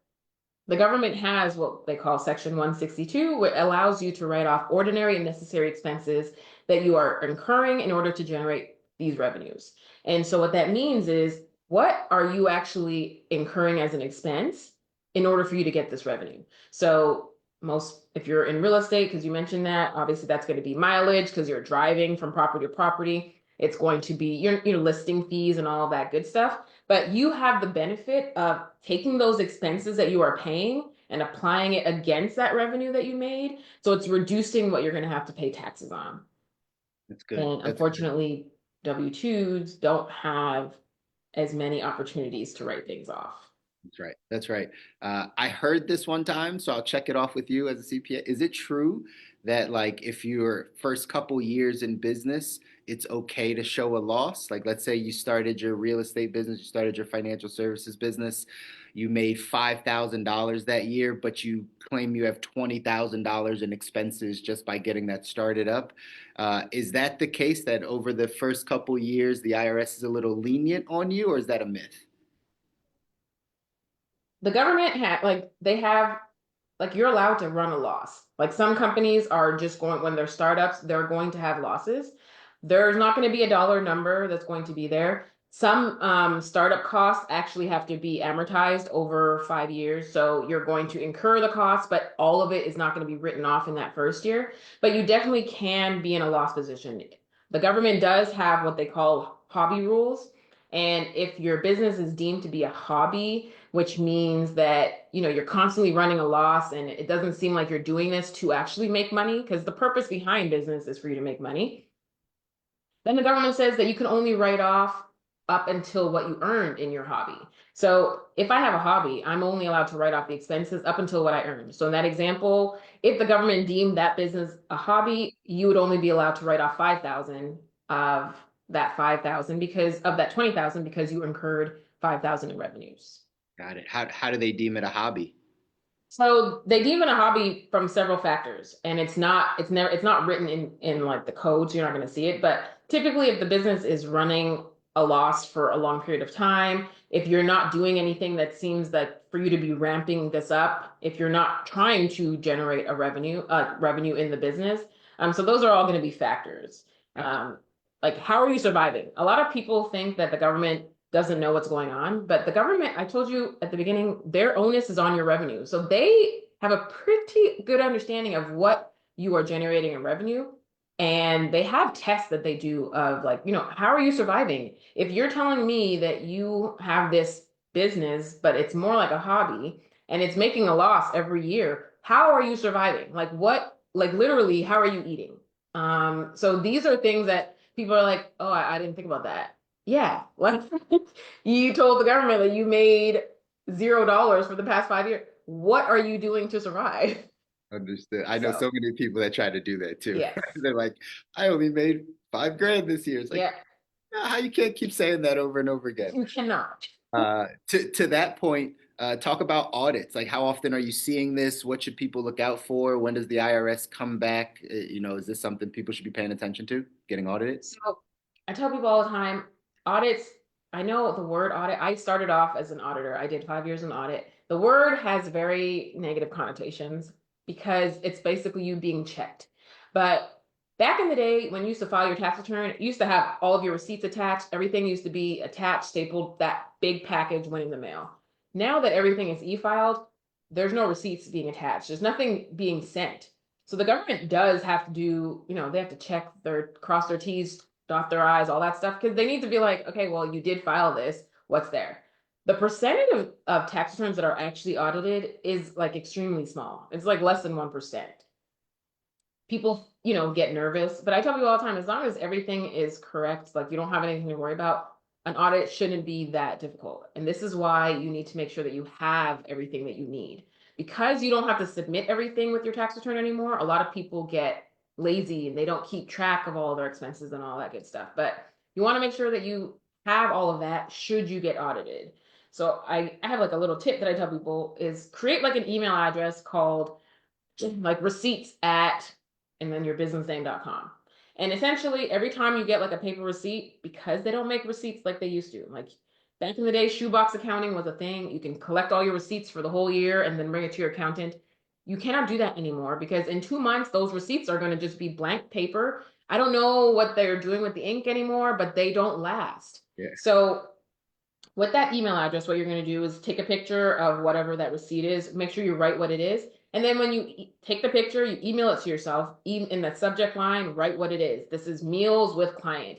the government has what they call Section 162, which allows you to write off ordinary and necessary expenses that you are incurring in order to generate these revenues. And so what that means is, what are you actually incurring as an expense in order for you to get this revenue? So if you're in real estate, because you mentioned that, obviously that's going to be mileage because you're driving from property to property. It's going to be your listing fees and all of that good stuff. But you have the benefit of taking those expenses that you are paying and applying it against that revenue that you made. So it's reducing what you're going to have to pay taxes on. That's good. And That's good. unfortunately, W-2s don't have as many opportunities to write things off. That's right. That's right. I heard this one time, so I'll check it off with you as a CPA. Is it true that like if your first couple years in business, it's okay to show a loss? Like let's say you started your real estate business, you started your financial services business, you made $5,000 that year, but you claim you have $20,000 in expenses just by getting that started up. Is that the case that over the first couple years, the IRS is a little lenient on you, or is that a myth? The government they have like you're allowed to run a loss. Like some companies are just going when they're startups, they're going to have losses. There's not going to be a dollar number that's going to be there. Some startup costs actually have to be amortized over 5 years. So you're going to incur the cost, but all of it is not going to be written off in that first year. But you definitely can be in a loss position. The government does have what they call hobby rules. And if your business is deemed to be a hobby, which means that, you're constantly running a loss and it doesn't seem like you're doing this to actually make money, because the purpose behind business is for you to make money. Then the government says that you can only write off up until what you earned in your hobby. So if I have a hobby, I'm only allowed to write off the expenses up until what I earned. So in that example, if the government deemed that business a hobby, you would only be allowed to write off 5,000 of that 5,000 because of that 20,000 because you incurred 5,000 in revenues. Got it. How do they deem it a hobby? So they deem it a hobby from several factors, and it's not written in like the code, so you're not going to see it. But typically, if the business is running a loss for a long period of time, if you're not doing anything that seems that for you to be ramping this up, if you're not trying to generate a revenue in the business, so those are all going to be factors. Like how are you surviving? A lot of people think that the government doesn't know what's going on. But the government, I told you at the beginning, their onus is on your revenue. So they have a pretty good understanding of what you are generating in revenue. And they have tests that they do of like, how are you surviving? If you're telling me that you have this business, but it's more like a hobby and it's making a loss every year, how are you surviving? Like literally, how are you eating? So these are things that people are like, oh, I didn't think about that. Yeah, like you told the government that you made $0 for the past 5 years. What are you doing to survive? Understood. I know So, so many people that try to do that too. yes. They're like, I only made 5 grand this year. It's like, Yeah, how you can't keep saying that over and over again. you cannot. To that point, talk about audits. Like, how often are you seeing this? What should people look out for? When does the IRS come back? Is this something people should be paying attention to? Getting audited? So I tell people all the time, audits, I know the word audit. I started off as an auditor. I did 5 years in audit. The word has very negative connotations because it's basically you being checked. But back in the day, when you used to file your tax return, it used to have all of your receipts attached. Everything used to be attached, stapled. That big package went in the mail. Now that everything is e-filed, there's no receipts being attached. There's nothing being sent. So the government does have to do, they have to cross their T's, dot their I's, all that stuff, because they need to be like, okay, well, you did file this. What's there? The percentage of tax returns that are actually audited is like extremely small. It's like less than 1%. People, get nervous, but I tell people all the time, as long as everything is correct, like you don't have anything to worry about, an audit shouldn't be that difficult. And this is why you need to make sure that you have everything that you need. Because you don't have to submit everything with your tax return anymore, a lot of people get lazy and they don't keep track of all of their expenses and all that good stuff. But you want to make sure that you have all of that should you get audited. So I have like a little tip that I tell people is create like an email address called like receipts at and then your businessname.com. And essentially every time you get like a paper receipt, because they don't make receipts like they used to, like back in the day, shoebox accounting was a thing. You can collect all your receipts for the whole year and then bring it to your accountant. You cannot do that anymore because in 2 months, those receipts are going to just be blank paper. I don't know what they're doing with the ink anymore, but they don't last. Yeah. So with that email address, what you're going to do is take a picture of whatever that receipt is. Make sure you write what it is. And then when you take the picture, you email it to yourself. In the subject line, write what it is. This is meals with client.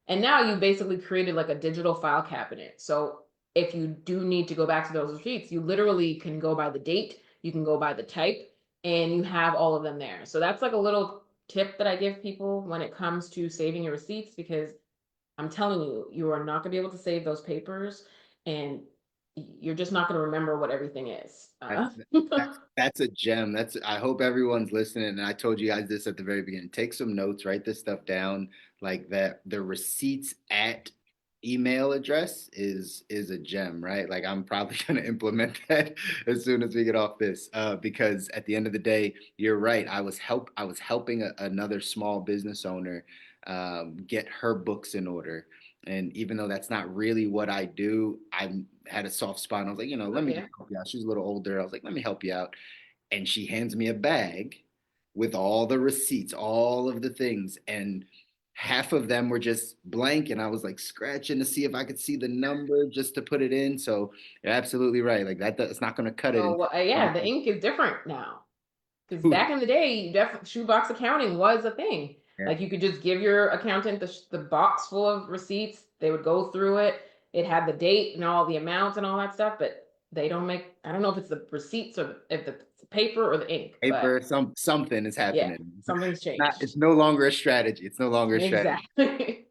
And now you basically created like a digital file cabinet. So if you do need to go back to those receipts, you literally can go by the date, you can go by the type, and you have all of them there. So that's like a little tip that I give people when it comes to saving your receipts, because I'm telling you, you are not going to be able to save those papers. And you're just not going to remember what everything is. That's a gem. I hope everyone's listening. And I told you guys this at the very beginning. Take some notes, write this stuff down. Like that, the receipts at email address is a gem, right? Like I'm probably going to implement that as soon as we get off this, because at the end of the day, you're right. I was helping another small business owner get her books in order. And even though that's not really what I do, I had a soft spot. And I was like, let me Okay. just help you out. She's a little older. I was like, let me help you out. And she hands me a bag with all the receipts, all of the things. And half of them were just blank. And I was like scratching to see if I could see the number just to put it in. So you're absolutely right. Like that's not going to cut it. So yeah, the ink is different now. Because Ooh, back in the day, shoebox accounting was a thing. yeah. Like you could just give your accountant the box full of receipts. They would go through it. It had the date and all the amounts and all that stuff, but they don't make, I don't know if it's the receipts or if the paper or the ink, but Paper, something is yeah, happening. something's changed. It's no longer a strategy. It's no longer a strategy. Exactly.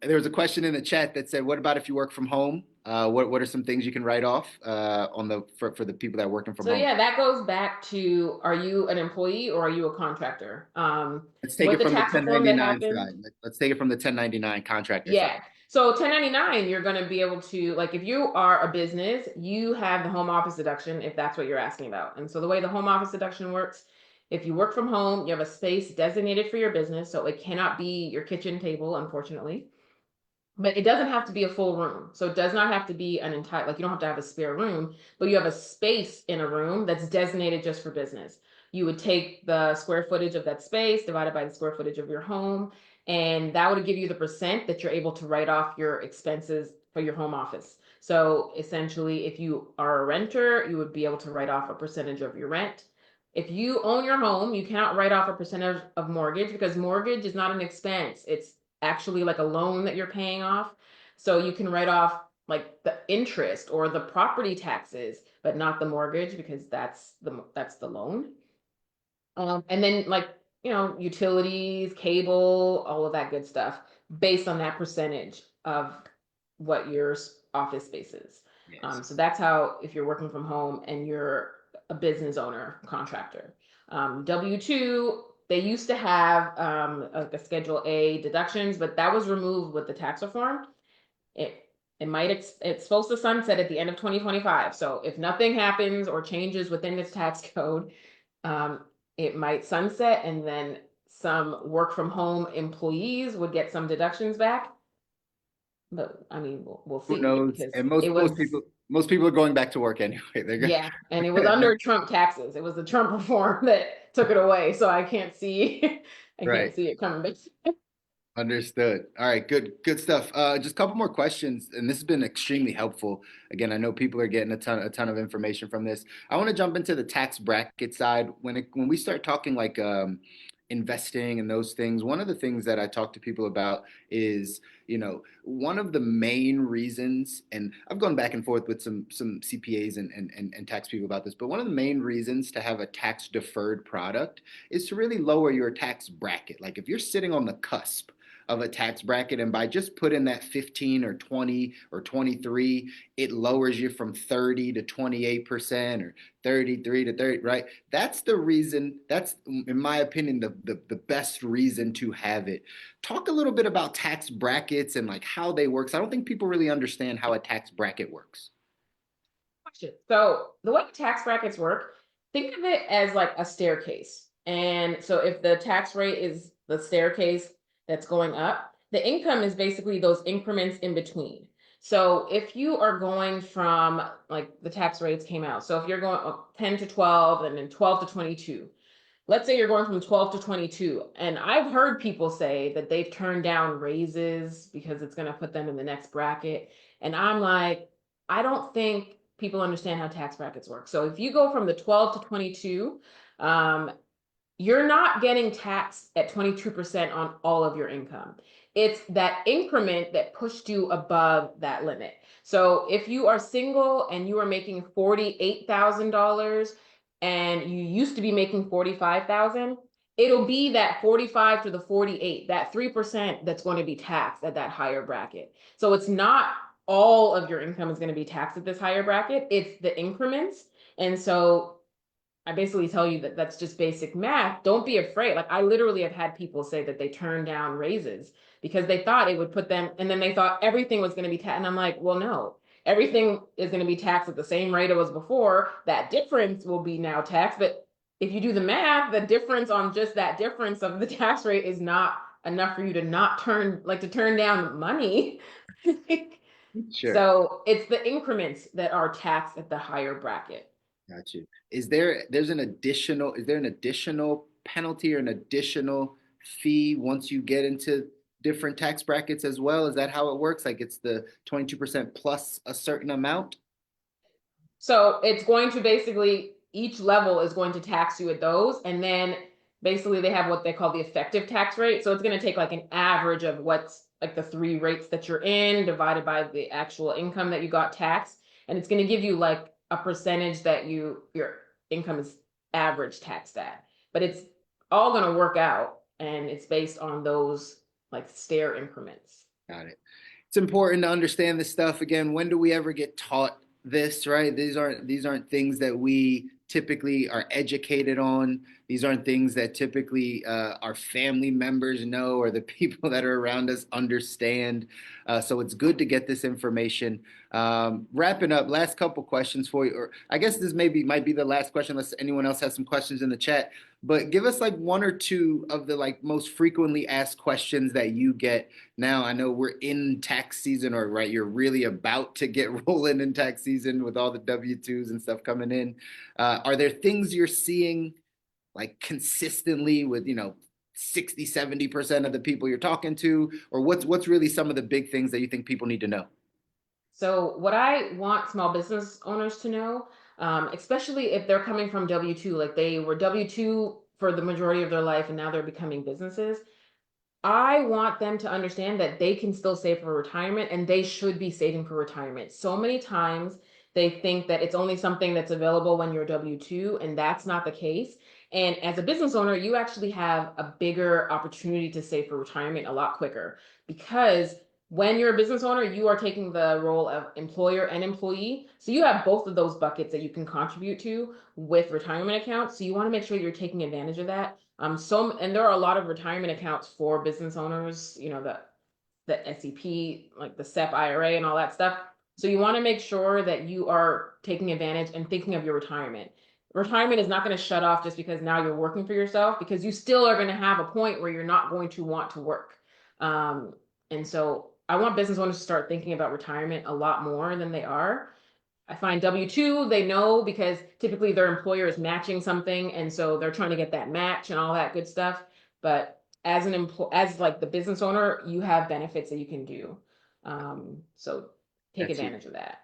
There was a question in the chat that said, "What about if you work from home? What are some things you can write off for the people that are working from So home?" yeah, that goes back to, are you an employee or are you a contractor? Let's take With it the from the tax reform that 1099 happened, side. Let's take it from the 1099 contractor side. yeah. So 1099, you're going to be able to, like, if you are a business, you have the home office deduction if that's what you're asking about. And so the way the home office deduction works, if you work from home, you have a space designated for your business. So it cannot be your kitchen table, unfortunately. But it doesn't have to be a full room. So it does not have to be an entire, like you don't have to have a spare room, but you have a space in a room that's designated just for business. You would take the square footage of that space divided by the square footage of your home, and that would give you the percent that you're able to write off your expenses for your home office. So essentially, if you are a renter, you would be able to write off a percentage of your rent. If you own your home, you cannot write off a percentage of mortgage because mortgage is not an expense. It's actually like a loan that you're paying off. So you can write off like the interest or the property taxes, but not the mortgage because that's the loan. And then like, utilities, cable, all of that good stuff based on that percentage of what your office space is. Yes. So that's how, if you're working from home and you're a business owner, contractor. W-2, they used to have like a Schedule A deductions, but that was removed with the tax reform. It's supposed to sunset at the end of 2025. So if nothing happens or changes within this tax code, it might sunset, and then some work from home employees would get some deductions back. But I mean, we'll Who see, knows? because And it was, most people are going back to work anyway. They're going. yeah, and it was under Trump taxes. It was the Trump reform that took it away. So I can't see, I Right. can't see it coming back. Understood. All right, good stuff. Just a couple more questions, and this has been extremely helpful. Again, I know people are getting a ton of information from this. I want to jump into the tax bracket side. When we start talking like investing and those things, one of the things that I talk to people about is, one of the main reasons, and I've gone back and forth with some CPAs and tax people about this, but one of the main reasons to have a tax deferred product is to really lower your tax bracket. Like if you're sitting on the cusp of a tax bracket, and by just putting that 15 or 20 or 23, it lowers you from 30 to 28% or 33 to 30, right? That's the reason, that's in my opinion the best reason to have it. Talk a little bit about tax brackets and like how they work. I don't think people really understand how a tax bracket works. Question. So the way tax brackets work, think of it as like a staircase. And so if the tax rate is the staircase that's going up, the income is basically those increments in between. So if you are going from, like, the tax rates came out. So if you're going 10 to 12 and then 12 to 22, let's say you're going from 12 to 22. And I've heard people say that they've turned down raises because it's going to put them in the next bracket. And I'm like, I don't think people understand how tax brackets work. So if you go from the 12 to 22, you're not getting taxed at 22% on all of your income. It's that increment that pushed you above that limit. So if you are single and you are making $48,000 and you used to be making 45,000, it'll be that 45 to the 48, that 3% that's going to be taxed at that higher bracket. So it's not all of your income is going to be taxed at this higher bracket. It's the increments. And so I basically tell you that that's just basic math. Don't be afraid. Like I literally have had people say that they turned down raises because they thought it would put them, and then they thought everything was going to be taxed. And I'm like, well, no, everything is going to be taxed at the same rate it was before. That difference will be now taxed. But if you do the math, the difference on just that difference of the tax rate is not enough for you to not turn down money. Sure. So it's the increments that are taxed at the higher bracket. Got you. Is there an additional penalty or an additional fee once you get into different tax brackets as well? Is that how it works? Like it's the 22% plus a certain amount? So it's going to basically, each level is going to tax you at those. And then basically they have what they call the effective tax rate. So it's going to take like an average of what's like the three rates that you're in divided by the actual income that you got taxed. And it's going to give you like a percentage that your income is average taxed at. But it's all going to work out, and it's based on those like stair increments. Got it. It's important to understand this stuff. Again, when do we ever get taught this, right? These aren't things that we typically are educated on. These aren't things that typically our family members know or the people that are around us understand. So it's good to get this information. Wrapping up, last couple questions for you, or I guess this might be the last question unless anyone else has some questions in the chat. But give us like one or two of the like most frequently asked questions that you get now. I know we're in tax season, or right, you're really about to get rolling in tax season with all the W-2s and stuff coming in. Are there things you're seeing like consistently with, 60, 70% of the people you're talking to, or what's really some of the big things that you think people need to know? So what I want small business owners to know, especially if they're coming from W-2, like they were W-2 for the majority of their life and now they're becoming businesses, I want them to understand that they can still save for retirement and they should be saving for retirement. So many times they think that it's only something that's available when you're W-2, and that's not the case. And as a business owner, you actually have a bigger opportunity to save for retirement a lot quicker, because when you're a business owner, you are taking the role of employer and employee. So you have both of those buckets that you can contribute to with retirement accounts. So you want to make sure you're taking advantage of that. And there are a lot of retirement accounts for business owners, the SEP, like the SEP IRA and all that stuff. So you want to make sure that you are taking advantage and thinking of your retirement. Retirement is not going to shut off just because now you're working for yourself, because you still are going to have a point where you're not going to want to work. And so I want business owners to start thinking about retirement a lot more than they are. I find W-2, they know because typically their employer is matching something, and so they're trying to get that match and all that good stuff. But as like the business owner, you have benefits that you can do. So take advantage of that.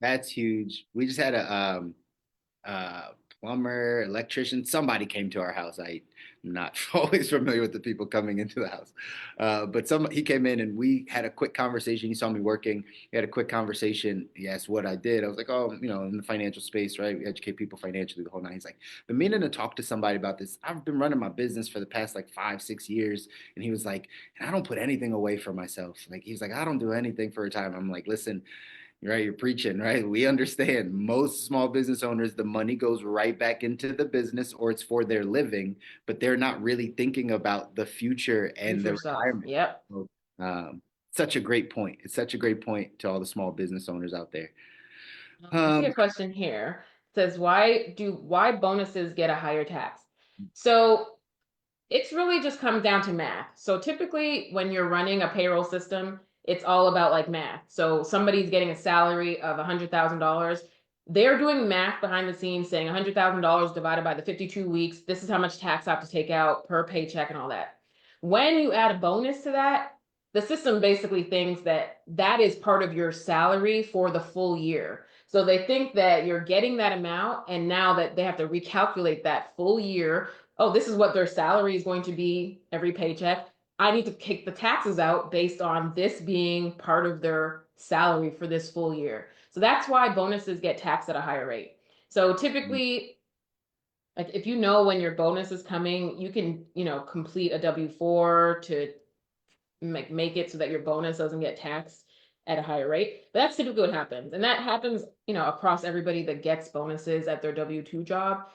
That's huge. We just had a plumber, electrician, somebody came to our house. I'm not always familiar with the people coming into the house. But he came in and we had a quick conversation. He saw me working. We had a quick conversation. He asked what I did. I was like, oh, in the financial space, right? We educate people financially the whole night. He's like, been meaning to talk to somebody about this. I've been running my business for the past like 5-6 years. And he was like, and I don't put anything away for myself. Like, he's like, I don't do anything for retirement. I'm like, listen, right, you're preaching, right? We understand most small business owners, the money goes right back into the business or it's for their living, but they're not really thinking about the future and the retirement. Yep. So, such a great point. It's such a great point to all the small business owners out there. I see a question here. It says, why bonuses get a higher tax? So it's really just comes down to math. So typically when you're running a payroll system, it's all about like math. So somebody's getting a salary of $100,000. They're doing math behind the scenes saying $100,000 divided by the 52 weeks. This is how much tax I have to take out per paycheck and all that. When you add a bonus to that, the system basically thinks that that is part of your salary for the full year. So they think that you're getting that amount, and now that they have to recalculate that full year, oh, this is what their salary is going to be every paycheck. I need to kick the taxes out based on this being part of their salary for this full year. So that's why bonuses get taxed at a higher rate. So typically, like if you know when your bonus is coming, you can, complete a W-4 to make it so that your bonus doesn't get taxed. at a higher rate. But that's typically what happens. And that happens, across everybody that gets bonuses at their W-2 job.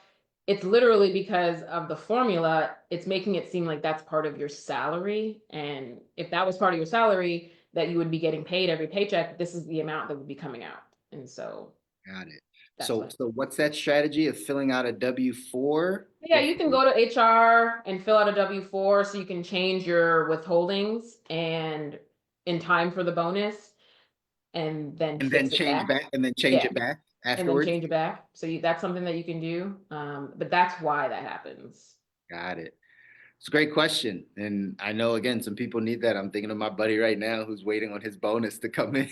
It's literally because of the formula, it's making it seem like that's part of your salary. And if that was part of your salary that you would be getting paid every paycheck, this is the amount that would be coming out. And so Got it. that's So, what. so what's that strategy of filling out a W-4? Yeah, you can go to HR and fill out a W-4 so you can change your withholdings and in time for the bonus and then And then fix it change back. back, and then change Yeah. it back And then afterwards? change it back. So that's something that you can do. But that's why that happens. Got it. It's a great question. And I know, again, some people need that. I'm thinking of my buddy right now who's waiting on his bonus to come in.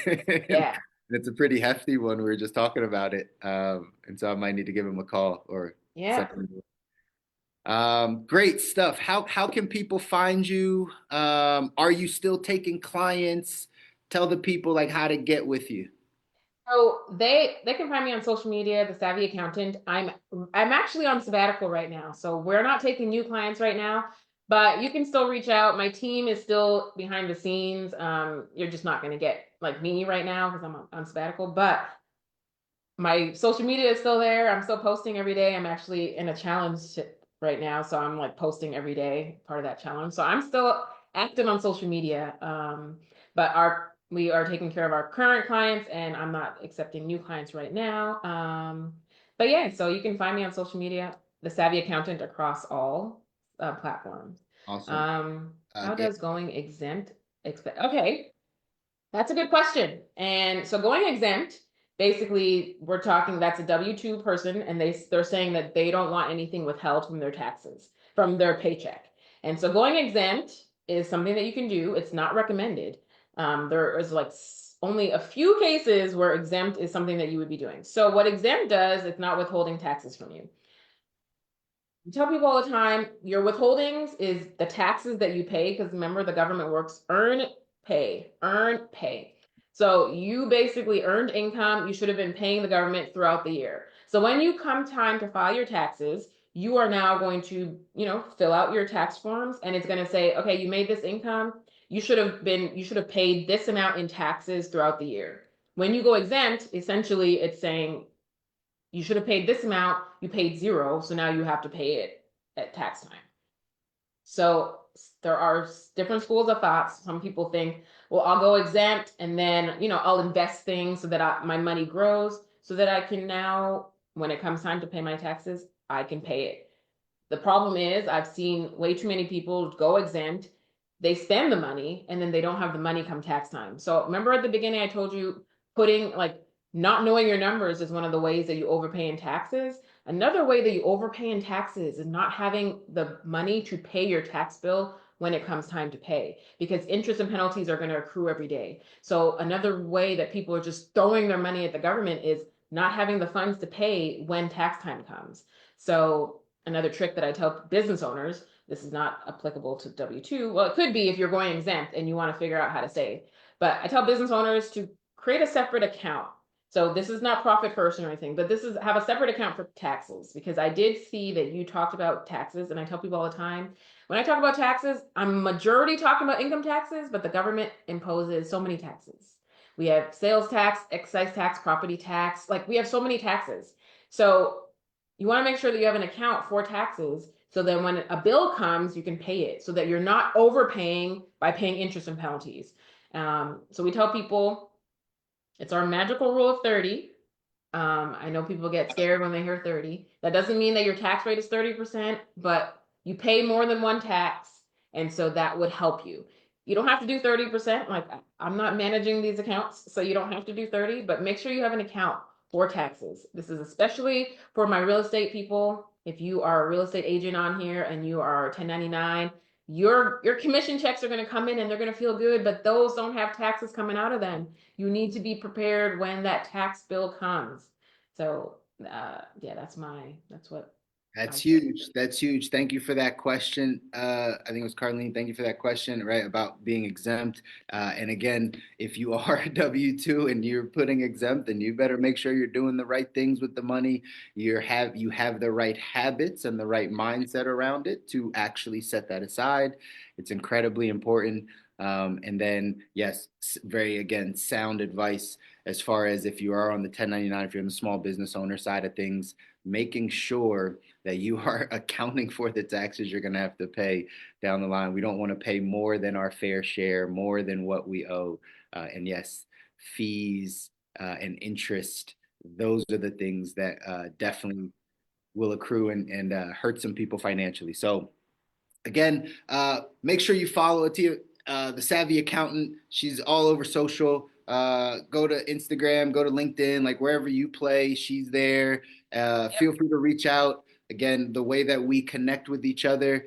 Yeah. It's a pretty hefty one. We were just talking about it. And so I might need to give him a call or Yeah. something. Great stuff. How can people find you? Are you still taking clients? Tell the people like how to get with you. So they can find me on social media, the Savvy Accountant. I'm actually on sabbatical right now, so we're not taking new clients right now, but you can still reach out. My team is still behind the scenes. You're just not going to get like me right now because I'm on sabbatical, but my social media is still there. I'm still posting every day. I'm actually in a challenge right now, so I'm like posting every day, part of that challenge. So I'm still active on social media. But we are taking care of our current clients, and I'm not accepting new clients right now. But yeah, so you can find me on social media, the Savvy Accountant, across all platforms. Awesome. How does going exempt expect? Okay, that's a good question. And so going exempt, basically, we're talking that's a W-2 person, and they're saying that they don't want anything withheld from their taxes, from their paycheck. And so going exempt is something that you can do. It's not recommended. There is like only a few cases where exempt is something that you would be doing. So what exempt does, it's not withholding taxes from you. I tell people all the time, your withholdings is the taxes that you pay, because remember, the government works earn, pay. So you basically earned income, you should have been paying the government throughout the year. So when you come time to file your taxes, you are now going to, fill out your tax forms, and it's going to say, okay, you made this income, you should have paid this amount in taxes throughout the year. When you go exempt, essentially it's saying you should have paid this amount, you paid zero, so now you have to pay it at tax time. So there are different schools of thoughts. Some people think, well, I'll go exempt and then, I'll invest things so that my money grows so that I can now, when it comes time to pay my taxes, I can pay it. The problem is I've seen way too many people go exempt. They spend the money and then they don't have the money come tax time. So remember at the beginning, I told you not knowing your numbers is one of the ways that you overpay in taxes. Another way that you overpay in taxes is not having the money to pay your tax bill when it comes time to pay, because interest and penalties are going to accrue every day. So another way that people are just throwing their money at the government is not having the funds to pay when tax time comes. So another trick that I tell business owners, this is not applicable to W-2. Well, it could be if you're going exempt and you want to figure out how to save. But I tell business owners to create a separate account. So this is not profit first or anything, but this is have a separate account for taxes, because I did see that you talked about taxes, and I tell people all the time, when I talk about taxes, I'm majority talking about income taxes, but the government imposes so many taxes. We have sales tax, excise tax, property tax, like we have so many taxes. So you want to make sure that you have an account for taxes so that when a bill comes, you can pay it, so that you're not overpaying by paying interest and penalties. So we tell people it's our magical rule of 30. I know people get scared when they hear 30. That doesn't mean that your tax rate is 30%, but you pay more than one tax. And so that would help you. You don't have to do 30%. Like, I'm not managing these accounts, so you don't have to do 30, but make sure you have an account for taxes. This is especially for my real estate people. If you are a real estate agent on here and you are 1099, your commission checks are going to come in and they're going to feel good, but those don't have taxes coming out of them. You need to be prepared when that tax bill comes. So yeah, that's what. That's huge. That's huge. Thank you for that question. I think it was Carlene. Thank you for that question, right, about being exempt. And again, if you are a W-2 and you're putting exempt, then you better make sure you're doing the right things with the money. You have the right habits and the right mindset around it to actually set that aside. It's incredibly important. And then, yes, very, again, sound advice as far as if you are on the 1099, if you're on the small business owner side of things, making sure that you are accounting for the taxes you're going to have to pay down the line. We don't want to pay more than our fair share, more than what we owe. And yes, fees and interest, those are the things that definitely will accrue and hurt some people financially. So again, make sure you follow Atiya, the Savvy Accountant. She's all over social. Go to Instagram, go to LinkedIn, like wherever you play, she's there. Feel free to reach out. Again, the way that we connect with each other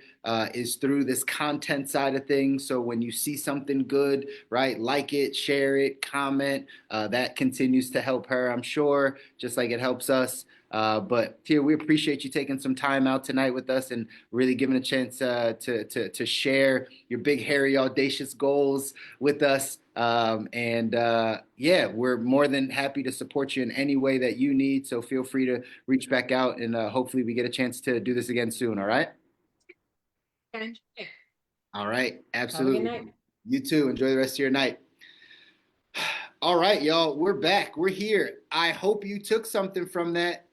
is through this content side of things. So when you see something good, right, like it, share it, comment. That continues to help her, I'm sure, just like it helps us. But Tia, we appreciate you taking some time out tonight with us and really giving a chance to share your big, hairy, audacious goals with us. Yeah, we're more than happy to support you in any way that you need. So feel free to reach back out and hopefully we get a chance to do this again soon. All right. All right. Absolutely. Have a good night. You too. Enjoy the rest of your night. All right, y'all. We're back. We're here. I hope you took something from that.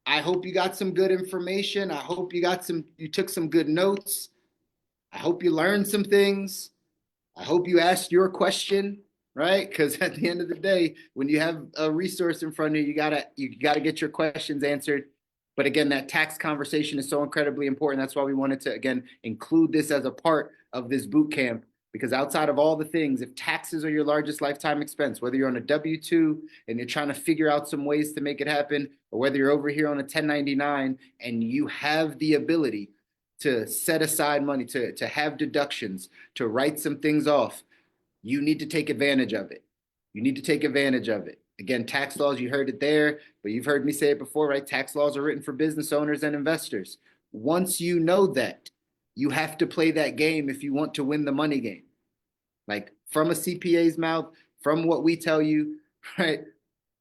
I hope you got some good information. I hope you took some good notes. I hope you learned some things. I hope you asked your question, right? Because at the end of the day, when you have a resource in front of you, you gotta get your questions answered. But again, that tax conversation is so incredibly important. That's why we wanted to, again, include this as a part of this boot camp. Because outside of all the things, if taxes are your largest lifetime expense, whether you're on a W-2 and you're trying to figure out some ways to make it happen, or whether you're over here on a 1099 and you have the ability to set aside money, to have deductions, to write some things off, you need to take advantage of it. You need to take advantage of it. Again, tax laws, you heard it there, but you've heard me say it before, right? Tax laws are written for business owners and investors. Once you know that, you have to play that game if you want to win the money game. Like from a CPA's mouth, from what we tell you, right?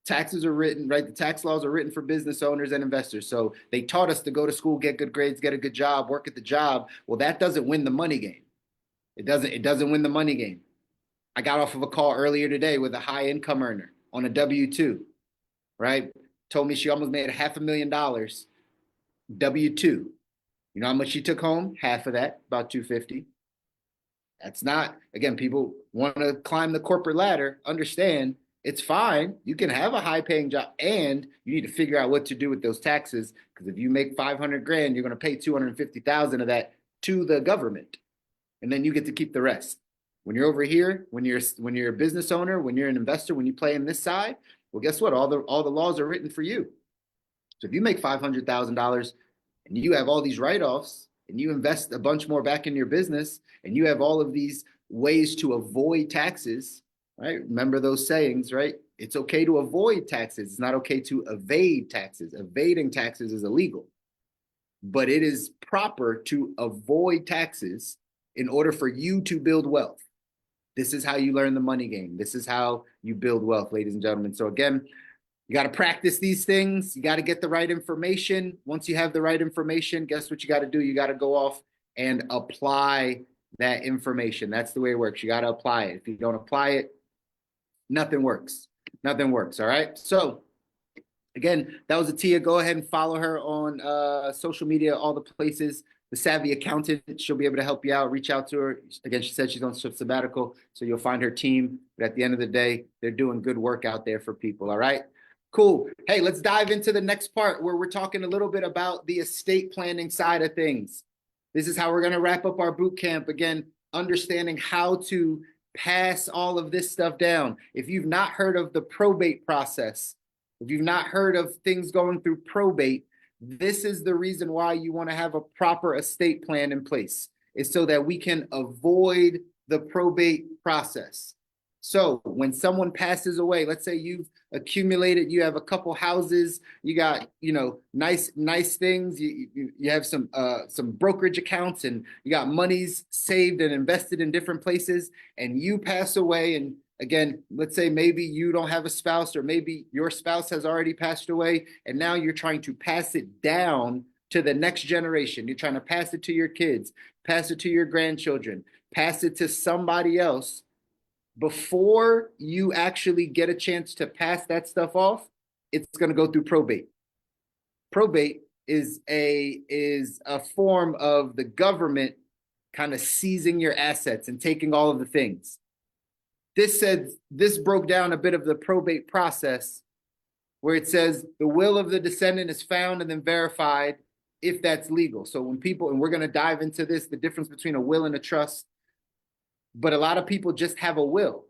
Taxes are written, right? The tax laws are written for business owners and investors. So they taught us to go to school, get good grades, get a good job, work at the job. Well, that doesn't win the money game. It doesn't win the money game. I got off of a call earlier today with a high income earner on a W-2, right? Told me she almost made $500,000 W-2. You know how much she took home? Half of that, about $250. That's not, again, people want to climb the corporate ladder, understand it's fine. You can have a high paying job and you need to figure out what to do with those taxes. Because if you make 500 grand, you're going to pay 250,000 of that to the government. And then you get to keep the rest. When you're over here, when you're a business owner, when you're an investor, when you play in this side, well, guess what? All the laws are written for you. So if you make $500,000 and you have all these write-offs and you invest a bunch more back in your business and you have all of these ways to avoid taxes, right? Remember those sayings, right? It's okay to avoid taxes. It's not okay to evade taxes. Evading taxes is illegal, but it is proper to avoid taxes in order for you to build wealth. This is how you learn the money game. This is how you build wealth, ladies and gentlemen. So again, you got to practice these things. You got to get the right information. Once you have the right information, guess what you got to do? You got to go off and apply that information. That's the way it works. You got to apply it. If you don't apply it, nothing works. Nothing works. All right. So again, that was Atiya. Go ahead and follow her on social media, all the places. The Savvy Accountant, she'll be able to help you out. Reach out to her. Again, she said she's on sabbatical, so you'll find her team. But at the end of the day, they're doing good work out there for people. All right. Cool. Hey, let's dive into the next part where we're talking a little bit about the estate planning side of things. This is how we're going to wrap up our boot camp. Again, understanding how to pass all of this stuff down. If you've not heard of the probate process, if you've not heard of things going through probate, this is the reason why you want to have a proper estate plan in place, is so that we can avoid the probate process. So when someone passes away, let's say you've accumulated, you have a couple houses, you got, nice things, you have some brokerage accounts, and you got monies saved and invested in different places, and you pass away. And again, let's say maybe you don't have a spouse, or maybe your spouse has already passed away, and now you're trying to pass it down to the next generation. You're trying to pass it to your kids, pass it to your grandchildren, pass it to somebody else, before you actually get a chance to pass that stuff off, it's going to go through probate. Probate is a form of the government kind of seizing your assets and taking all of the things. This broke down a bit of the probate process, where it says the will of the descendant is found and then verified if that's legal. So when people, and we're going to dive into this, the difference between a will and a trust, but a lot of people just have a will.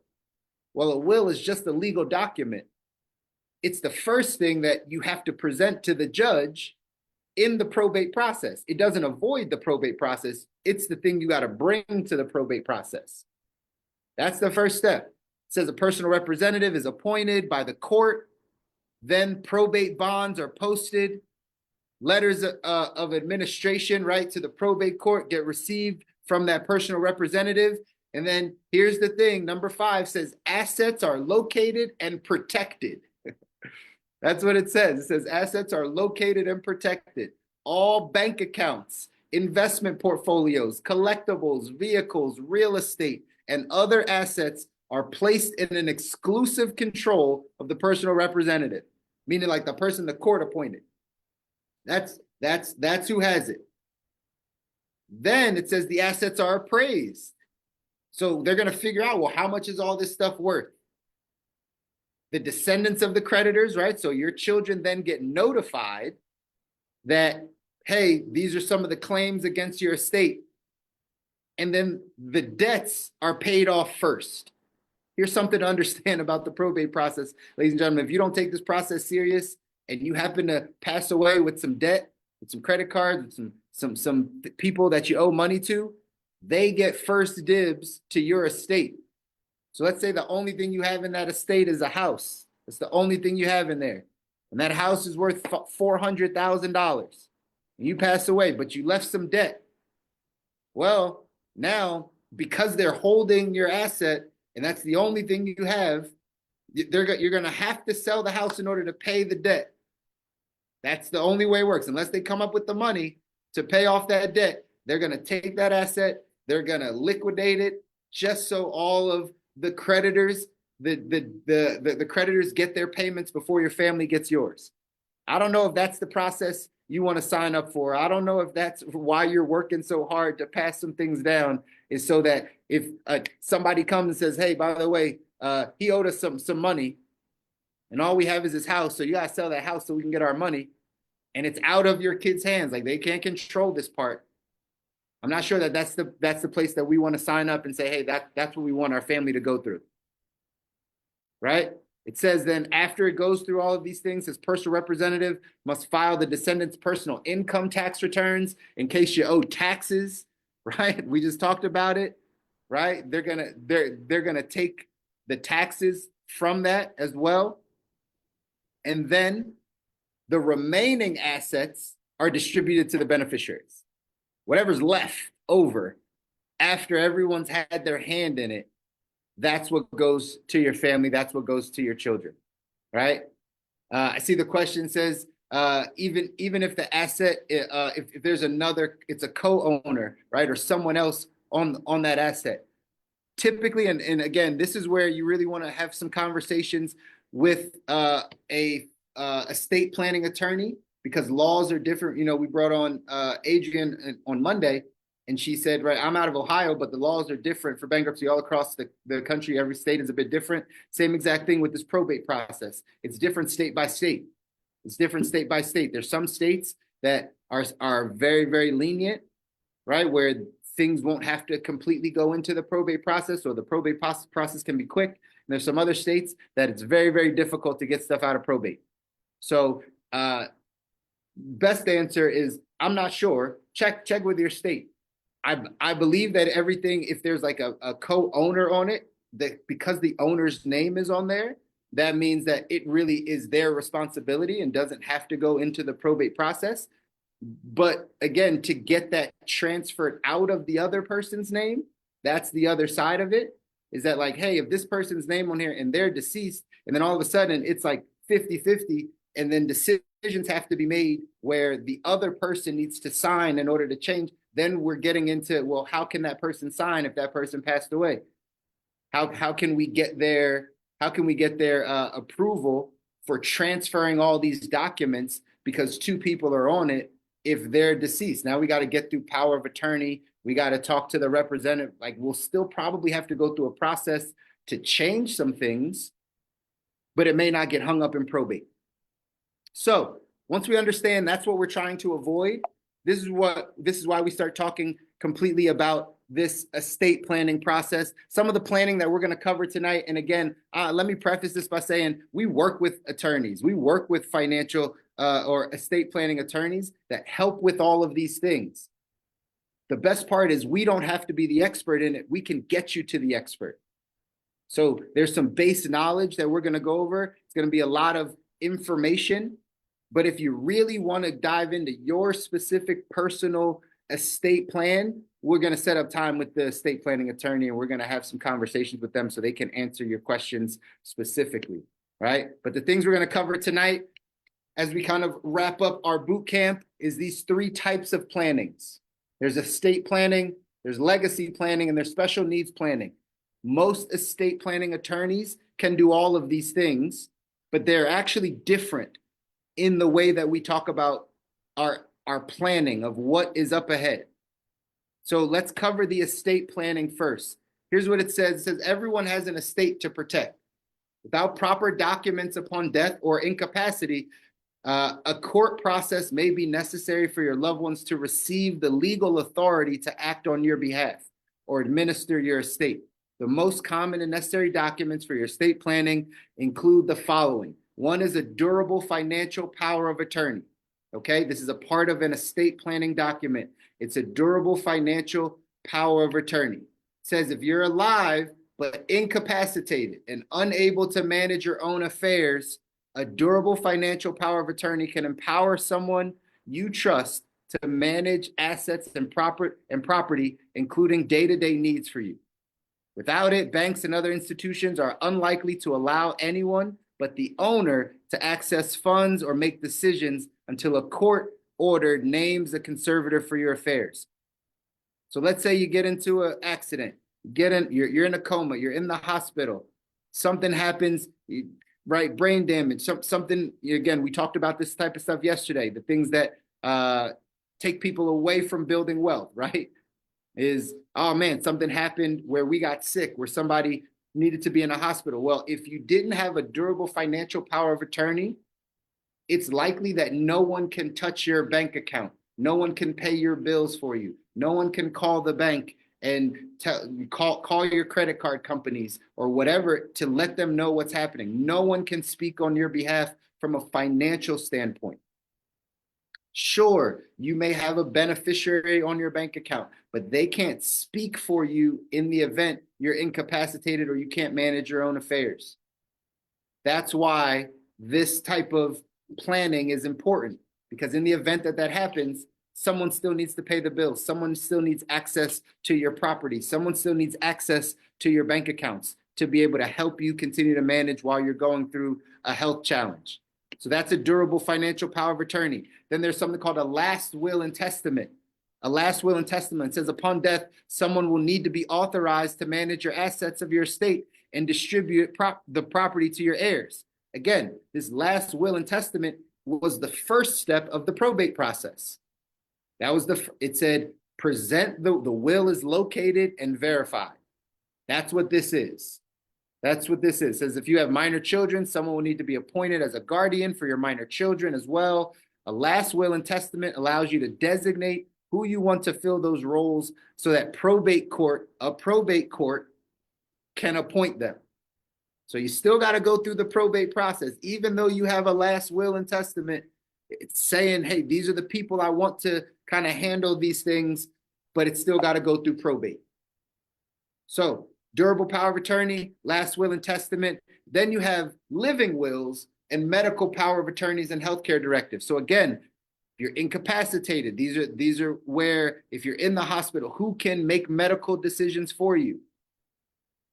Well, a will is just a legal document. It's the first thing that you have to present to the judge in the probate process. It doesn't avoid the probate process. It's the thing you got to bring to the probate process. That's the first step. It says a personal representative is appointed by the court. Then probate bonds are posted. Letters of administration, right, to the probate court get received from that personal representative. And then here's the thing, number 5 says assets are located and protected. That's what it says. It says assets are located and protected. All bank accounts, investment portfolios, collectibles, vehicles, real estate, and other assets are placed in an exclusive control of the personal representative, meaning like the person the court appointed. That's who has it. Then it says the assets are appraised. So they're going to figure out, well, how much is all this stuff worth? The descendants of the creditors, right? So your children then get notified that, hey, these are some of the claims against your estate. And then the debts are paid off first. Here's something to understand about the probate process, ladies and gentlemen. If you don't take this process serious and you happen to pass away with some debt, with some credit cards, with some people that you owe money to, they get first dibs to your estate. So let's say the only thing you have in that estate is a house. It's the only thing you have in there. And that house is worth $400,000. And you pass away, but you left some debt. Well, now, because they're holding your asset, and that's the only thing you have, you're going to have to sell the house in order to pay the debt. That's the only way it works. Unless they come up with the money to pay off that debt, they're going to take that asset, they're going to liquidate it, just so all of the creditors, the creditors get their payments before your family gets yours. I don't know if that's the process you want to sign up for. I don't know if that's why you're working so hard to pass some things down, is so that if somebody comes and says, hey, by the way, he owed us some money and all we have is his house, so you got to sell that house so we can get our money, and it's out of your kids' hands. Like, they can't control this part. I'm not sure that that's the place that we want to sign up and say, hey, that's what we want our family to go through, right? It says then after it goes through all of these things, his personal representative must file the descendant's personal income tax returns in case you owe taxes, right? We just talked about it, right? They're gonna take the taxes from that as well. And then the remaining assets are distributed to the beneficiaries. Whatever's left over after everyone's had their hand in it, that's what goes to your family. That's what goes to your children, right? I see the question says, even if the asset, if there's another, it's a co-owner, right? Or someone else on that asset. Typically, and again, this is where you really want to have some conversations with a estate planning attorney, because laws are different. You know, we brought on Adrian on Monday, and she said, right, I'm out of Ohio, but the laws are different for bankruptcy all across the country. Every state is a bit different. Same exact thing with this probate process. It's different state by state. It's different state by state. There's some states that are very, very lenient, right, where things won't have to completely go into the probate process, or the probate process can be quick. And there's some other states that it's very, very difficult to get stuff out of probate. So best answer is, I'm not sure. Check with your state. I believe that everything, if there's like a co-owner on it, that because the owner's name is on there, that means that it really is their responsibility and doesn't have to go into the probate process. But again, to get that transferred out of the other person's name, that's the other side of it, is that like, hey, if this person's name on here and they're deceased, and then all of a sudden it's like 50-50, and then decisions have to be made where the other person needs to sign in order to change, Then we're getting into, well, how can that person sign if that person passed away? How can we get their approval for transferring all these documents because two people are on it if they're deceased? Now we got to get through power of attorney. We got to talk to the representative. Like, we'll still probably have to go through a process to change some things, but it may not get hung up in probate. So once we understand that's what we're trying to avoid, this is why we start talking completely about this estate planning process. Some of the planning that we're going to cover tonight. And again, let me preface this by saying we work with attorneys. We work with financial or estate planning attorneys that help with all of these things. The best part is we don't have to be the expert in it. We can get you to the expert. So there's some base knowledge that we're going to go over. It's going to be a lot of information. But if you really want to dive into your specific personal estate plan, we're going to set up time with the estate planning attorney, and we're going to have some conversations with them so they can answer your questions specifically, right? But the things we're going to cover tonight as we kind of wrap up our boot camp is these three types of plannings. There's estate planning, there's legacy planning, and there's special needs planning. Most estate planning attorneys can do all of these things, but they're actually different in the way that we talk about our planning of what is up ahead. So let's cover the estate planning first. Here's what it says. It says everyone has an estate to protect. Without proper documents upon death or incapacity, a court process may be necessary for your loved ones to receive the legal authority to act on your behalf or administer your estate. The most common and necessary documents for your estate planning include the following. One is a durable financial power of attorney. Okay, this is a part of an estate planning document. It's a durable financial power of attorney. It says if you're alive but incapacitated and unable to manage your own affairs, a durable financial power of attorney can empower someone you trust to manage assets and property, including day-to-day needs for you. Without it, banks and other institutions are unlikely to allow anyone but the owner to access funds or make decisions until a court order names a conservator for your affairs. So let's say you get into an accident, you're in a coma, you're in the hospital, something happens, right? Brain damage, something, again, we talked about this type of stuff yesterday, the things that take people away from building wealth, right? Is, oh man, something happened where we got sick, where somebody needed to be in a hospital. Well, if you didn't have a durable financial power of attorney, it's likely that no one can touch your bank account. No one can pay your bills for you. No one can call the bank and call your credit card companies or whatever to let them know what's happening. No one can speak on your behalf from a financial standpoint. Sure, you may have a beneficiary on your bank account, but they can't speak for you in the event you're incapacitated or you can't manage your own affairs. That's why this type of planning is important, because in the event that happens, someone still needs to pay the bills. Someone still needs access to your property. Someone still needs access to your bank accounts to be able to help you continue to manage while you're going through a health challenge. So that's a durable financial power of attorney. Then there's something called a last will and testament. A last will and testament says upon death, someone will need to be authorized to manage your assets of your estate and distribute the property to your heirs. Again, this last will and testament was the first step of the probate process. That was it said, present the will is located and verified. That's what this is. That's what this is. It says if you have minor children, someone will need to be appointed as a guardian for your minor children as well. A last will and testament allows you to designate who you want to fill those roles so that a probate court can appoint them. So you still got to go through the probate process. Even though you have a last will and testament, it's saying, hey, these are the people I want to kind of handle these things, but it's still got to go through probate. So durable power of attorney, last will and testament. Then you have living wills and medical power of attorneys and healthcare directives. So again, if you're incapacitated, these are where if you're in the hospital, who can make medical decisions for you?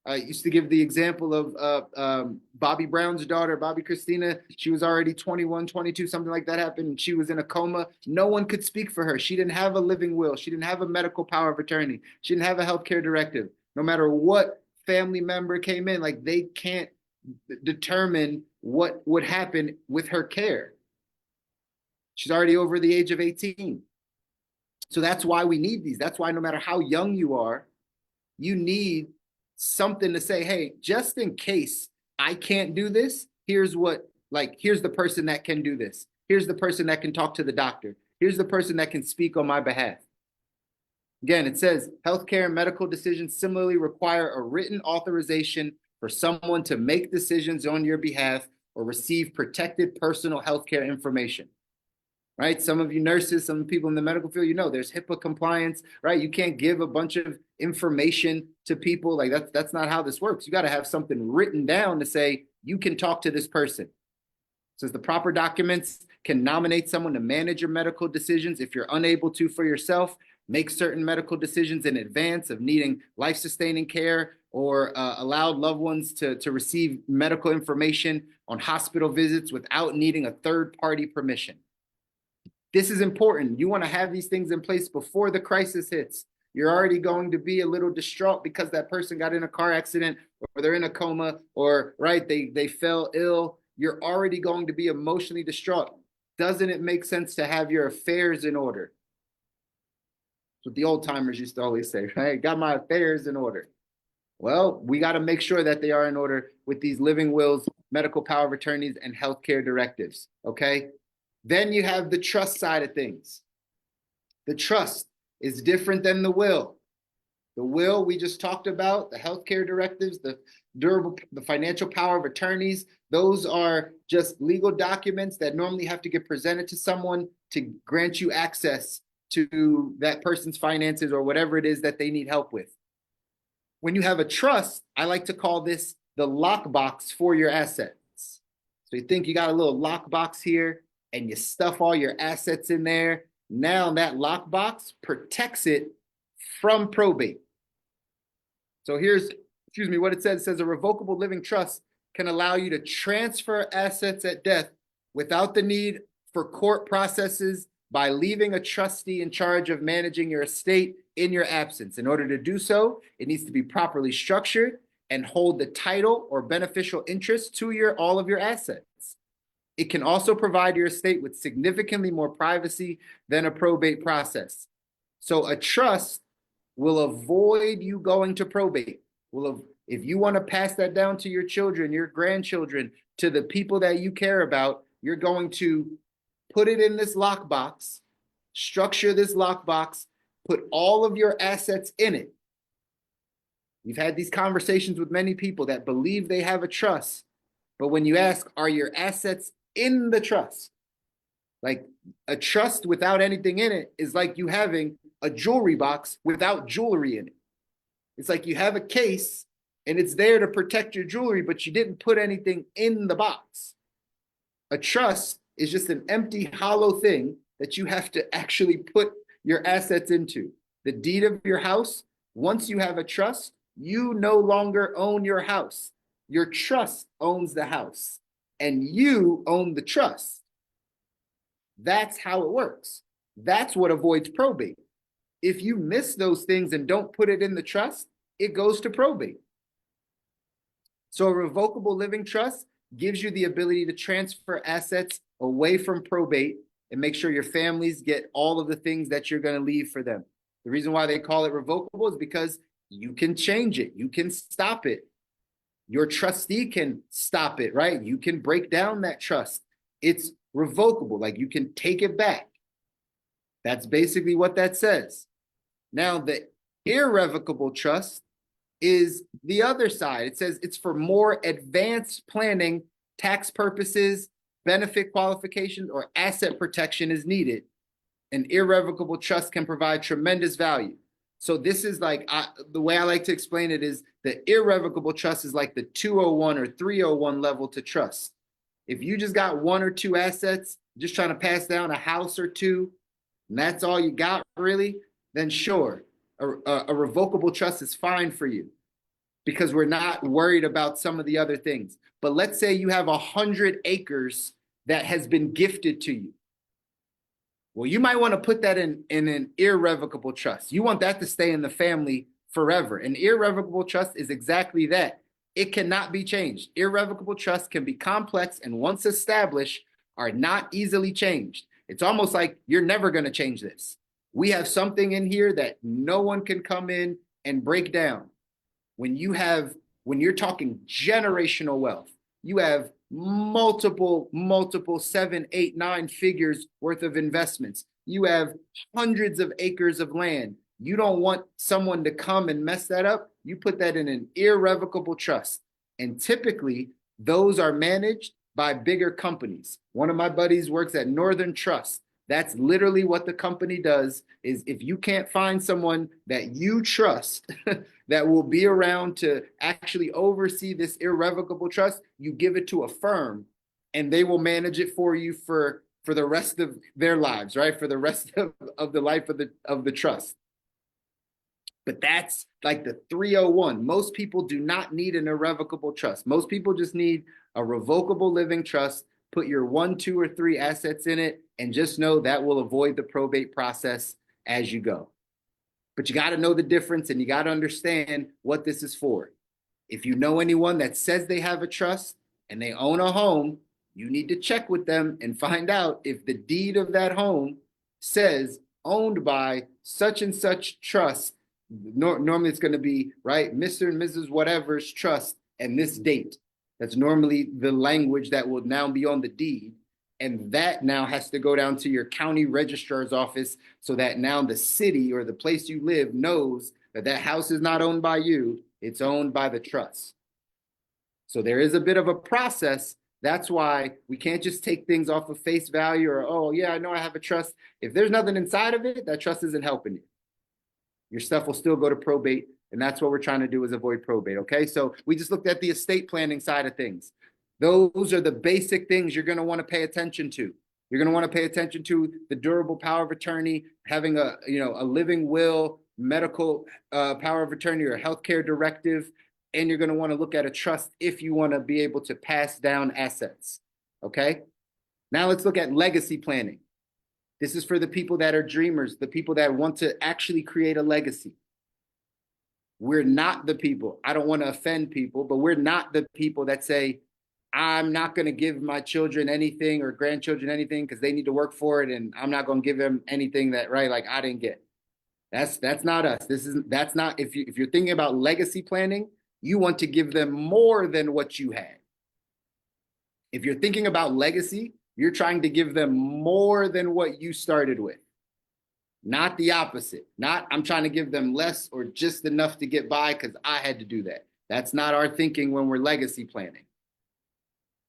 I used to give the example of Bobby Brown's daughter, Bobby Christina. She was already 21, 22, something like that happened. And she was in a coma. No one could speak for her. She didn't have a living will. She didn't have a medical power of attorney. She didn't have a healthcare directive. No matter what family member came in, like they can't determine what would happen with her care. She's already over the age of 18. So that's why we need these. That's why no matter how young you are, you need something to say, hey, just in case I can't do this, here's the person that can do this. Here's the person that can talk to the doctor. Here's the person that can speak on my behalf. Again, it says healthcare and medical decisions similarly require a written authorization for someone to make decisions on your behalf or receive protected personal healthcare information. Right? Some of you nurses, some people in the medical field, you know, there's HIPAA compliance, right? You can't give a bunch of information to people. Like that's not how this works. You got to have something written down to say, you can talk to this person. It says the proper documents can nominate someone to manage your medical decisions. If you're unable to for yourself, make certain medical decisions in advance of needing life-sustaining care or allowed loved ones to receive medical information on hospital visits without needing a third-party permission. This is important. You want to have these things in place before the crisis hits. You're already going to be a little distraught because that person got in a car accident or they're in a coma or, right, they fell ill. You're already going to be emotionally distraught. Doesn't it make sense to have your affairs in order? That's what the old timers used to always say, right? Got my affairs in order. Well, we got to make sure that they are in order with these living wills, medical power of attorneys, and healthcare directives, okay? Then you have the trust side of things. The trust is different than the will. The will we just talked about, the healthcare directives, the financial power of attorneys, those are just legal documents that normally have to get presented to someone to grant you access to that person's finances or whatever it is that they need help with. When you have a trust, I like to call this the lockbox for your assets. So you think you got a little lockbox here, and you stuff all your assets in there. Now that lockbox protects it from probate. So here's, what it says. It says a revocable living trust can allow you to transfer assets at death without the need for court processes by leaving a trustee in charge of managing your estate in your absence. In order to do so, it needs to be properly structured and hold the title or beneficial interest to all of your assets. It can also provide your estate with significantly more privacy than a probate process. So a trust will avoid you going to probate. If you want to pass that down to your children, your grandchildren, to the people that you care about, you're going to put it in this lockbox, structure this lockbox, put all of your assets in it. You've had these conversations with many people that believe they have a trust, but when you ask, are your assets in the trust? Like a trust without anything in it is like you having a jewelry box without jewelry in it. It's like you have a case and it's there to protect your jewelry, but you didn't put anything in the box. A trust is just an empty, hollow thing that you have to actually put your assets into. The deed of your house, once you have a trust, you no longer own your house. Your trust owns the house, and you own the trust. That's how it works. That's what avoids probate. If you miss those things and don't put it in the trust, it goes to probate. So a revocable living trust gives you the ability to transfer assets away from probate and make sure your families get all of the things that you're going to leave for them. The reason why they call it revocable is because you can change it. You can stop it. Your trustee can stop it, right? You can break down that trust. It's revocable, like you can take it back. That's basically what that says. Now, the irrevocable trust is the other side. It says it's for more advanced planning, tax purposes, benefit qualifications, or asset protection is needed. An irrevocable trust can provide tremendous value. So this is like, the way I like to explain it is the irrevocable trust is like the 201 or 301 level to trust. If you just got one or two assets, just trying to pass down a house or two, and that's all you got really, then sure, a revocable trust is fine for you. because we're not worried about some of the other things. But let's say you have 100 acres that has been gifted to you. Well, you might want to put that in an irrevocable trust. You want that to stay in the family forever. An irrevocable trust is exactly that. It cannot be changed. Irrevocable trusts can be complex and once established are not easily changed. It's almost like you're never going to change this. We have something in here that no one can come in and break down. When you're talking generational wealth, you have multiple 7, 8, 9 figures worth of investments. You have hundreds of acres of land. You don't want someone to come and mess that up. You put that in an irrevocable trust. And typically, those are managed by bigger companies. One of my buddies works at Northern Trust. That's literally what the company does, is if you can't find someone that you trust that will be around to actually oversee this irrevocable trust, you give it to a firm and they will manage it for you for the rest of their lives, right? For the rest of the life of the trust. But that's like the 301. Most people do not need an irrevocable trust. Most people just need a revocable living trust. Put your 1, 2, or 3 assets in it, and just know that will avoid the probate process as you go. But you got to know the difference, and you got to understand what this is for. If you know anyone that says they have a trust and they own a home, you need to check with them and find out if the deed of that home says owned by such and such trust. Normally it's going to be, right, Mr. and Mrs. whatever's trust and this date. That's normally the language that will now be on the deed. And that now has to go down to your county registrar's office so that now the city or the place you live knows that that house is not owned by you, it's owned by the trust. So there is a bit of a process. That's why we can't just take things off of face value or, oh, yeah, I know I have a trust. If there's nothing inside of it, that trust isn't helping you. Your stuff will still go to probate. And that's what we're trying to do, is avoid probate. Okay. So we just looked at the estate planning side of things. Those are the basic things you're going to want to pay attention to. You're going to want to pay attention to the durable power of attorney, having a living will, medical power of attorney, or healthcare directive. And you're going to want to look at a trust if you want to be able to pass down assets. Okay. Now let's look at legacy planning. This is for the people that are dreamers, the people that want to actually create a legacy. We're not the people, I don't want to offend people, but we're not the people that say, I'm not going to give my children anything or grandchildren anything because they need to work for it, and I'm not going to give them anything that, right, like I didn't get. That's not us. That's not, if you're thinking about legacy planning, you want to give them more than what you had. If you're thinking about legacy, you're trying to give them more than what you started with. Not the opposite. Not I'm trying to give them less or just enough to get by because I had to do that. That's not our thinking when we're legacy planning.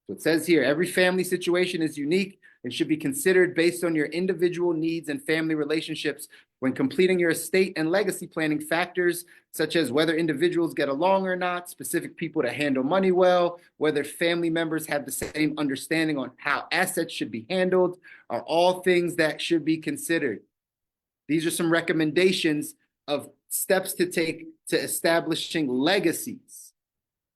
So it says here, every family situation is unique and should be considered based on your individual needs and family relationships when completing your estate and legacy planning. Factors such as whether individuals get along or not, specific people to handle money well, whether family members have the same understanding on how assets should be handled, are all things that should be considered. These are some recommendations of steps to take to establishing legacies.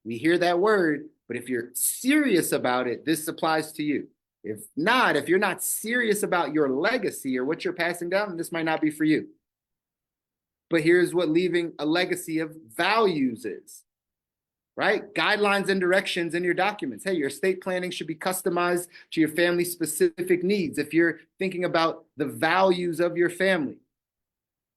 We hear that word, but if you're serious about it, this applies to you. If not, if you're not serious about your legacy or what you're passing down, this might not be for you. But here's what leaving a legacy of values is, right? Guidelines and directions in your documents. Hey, your estate planning should be customized to your family's specific needs. If you're thinking about the values of your family,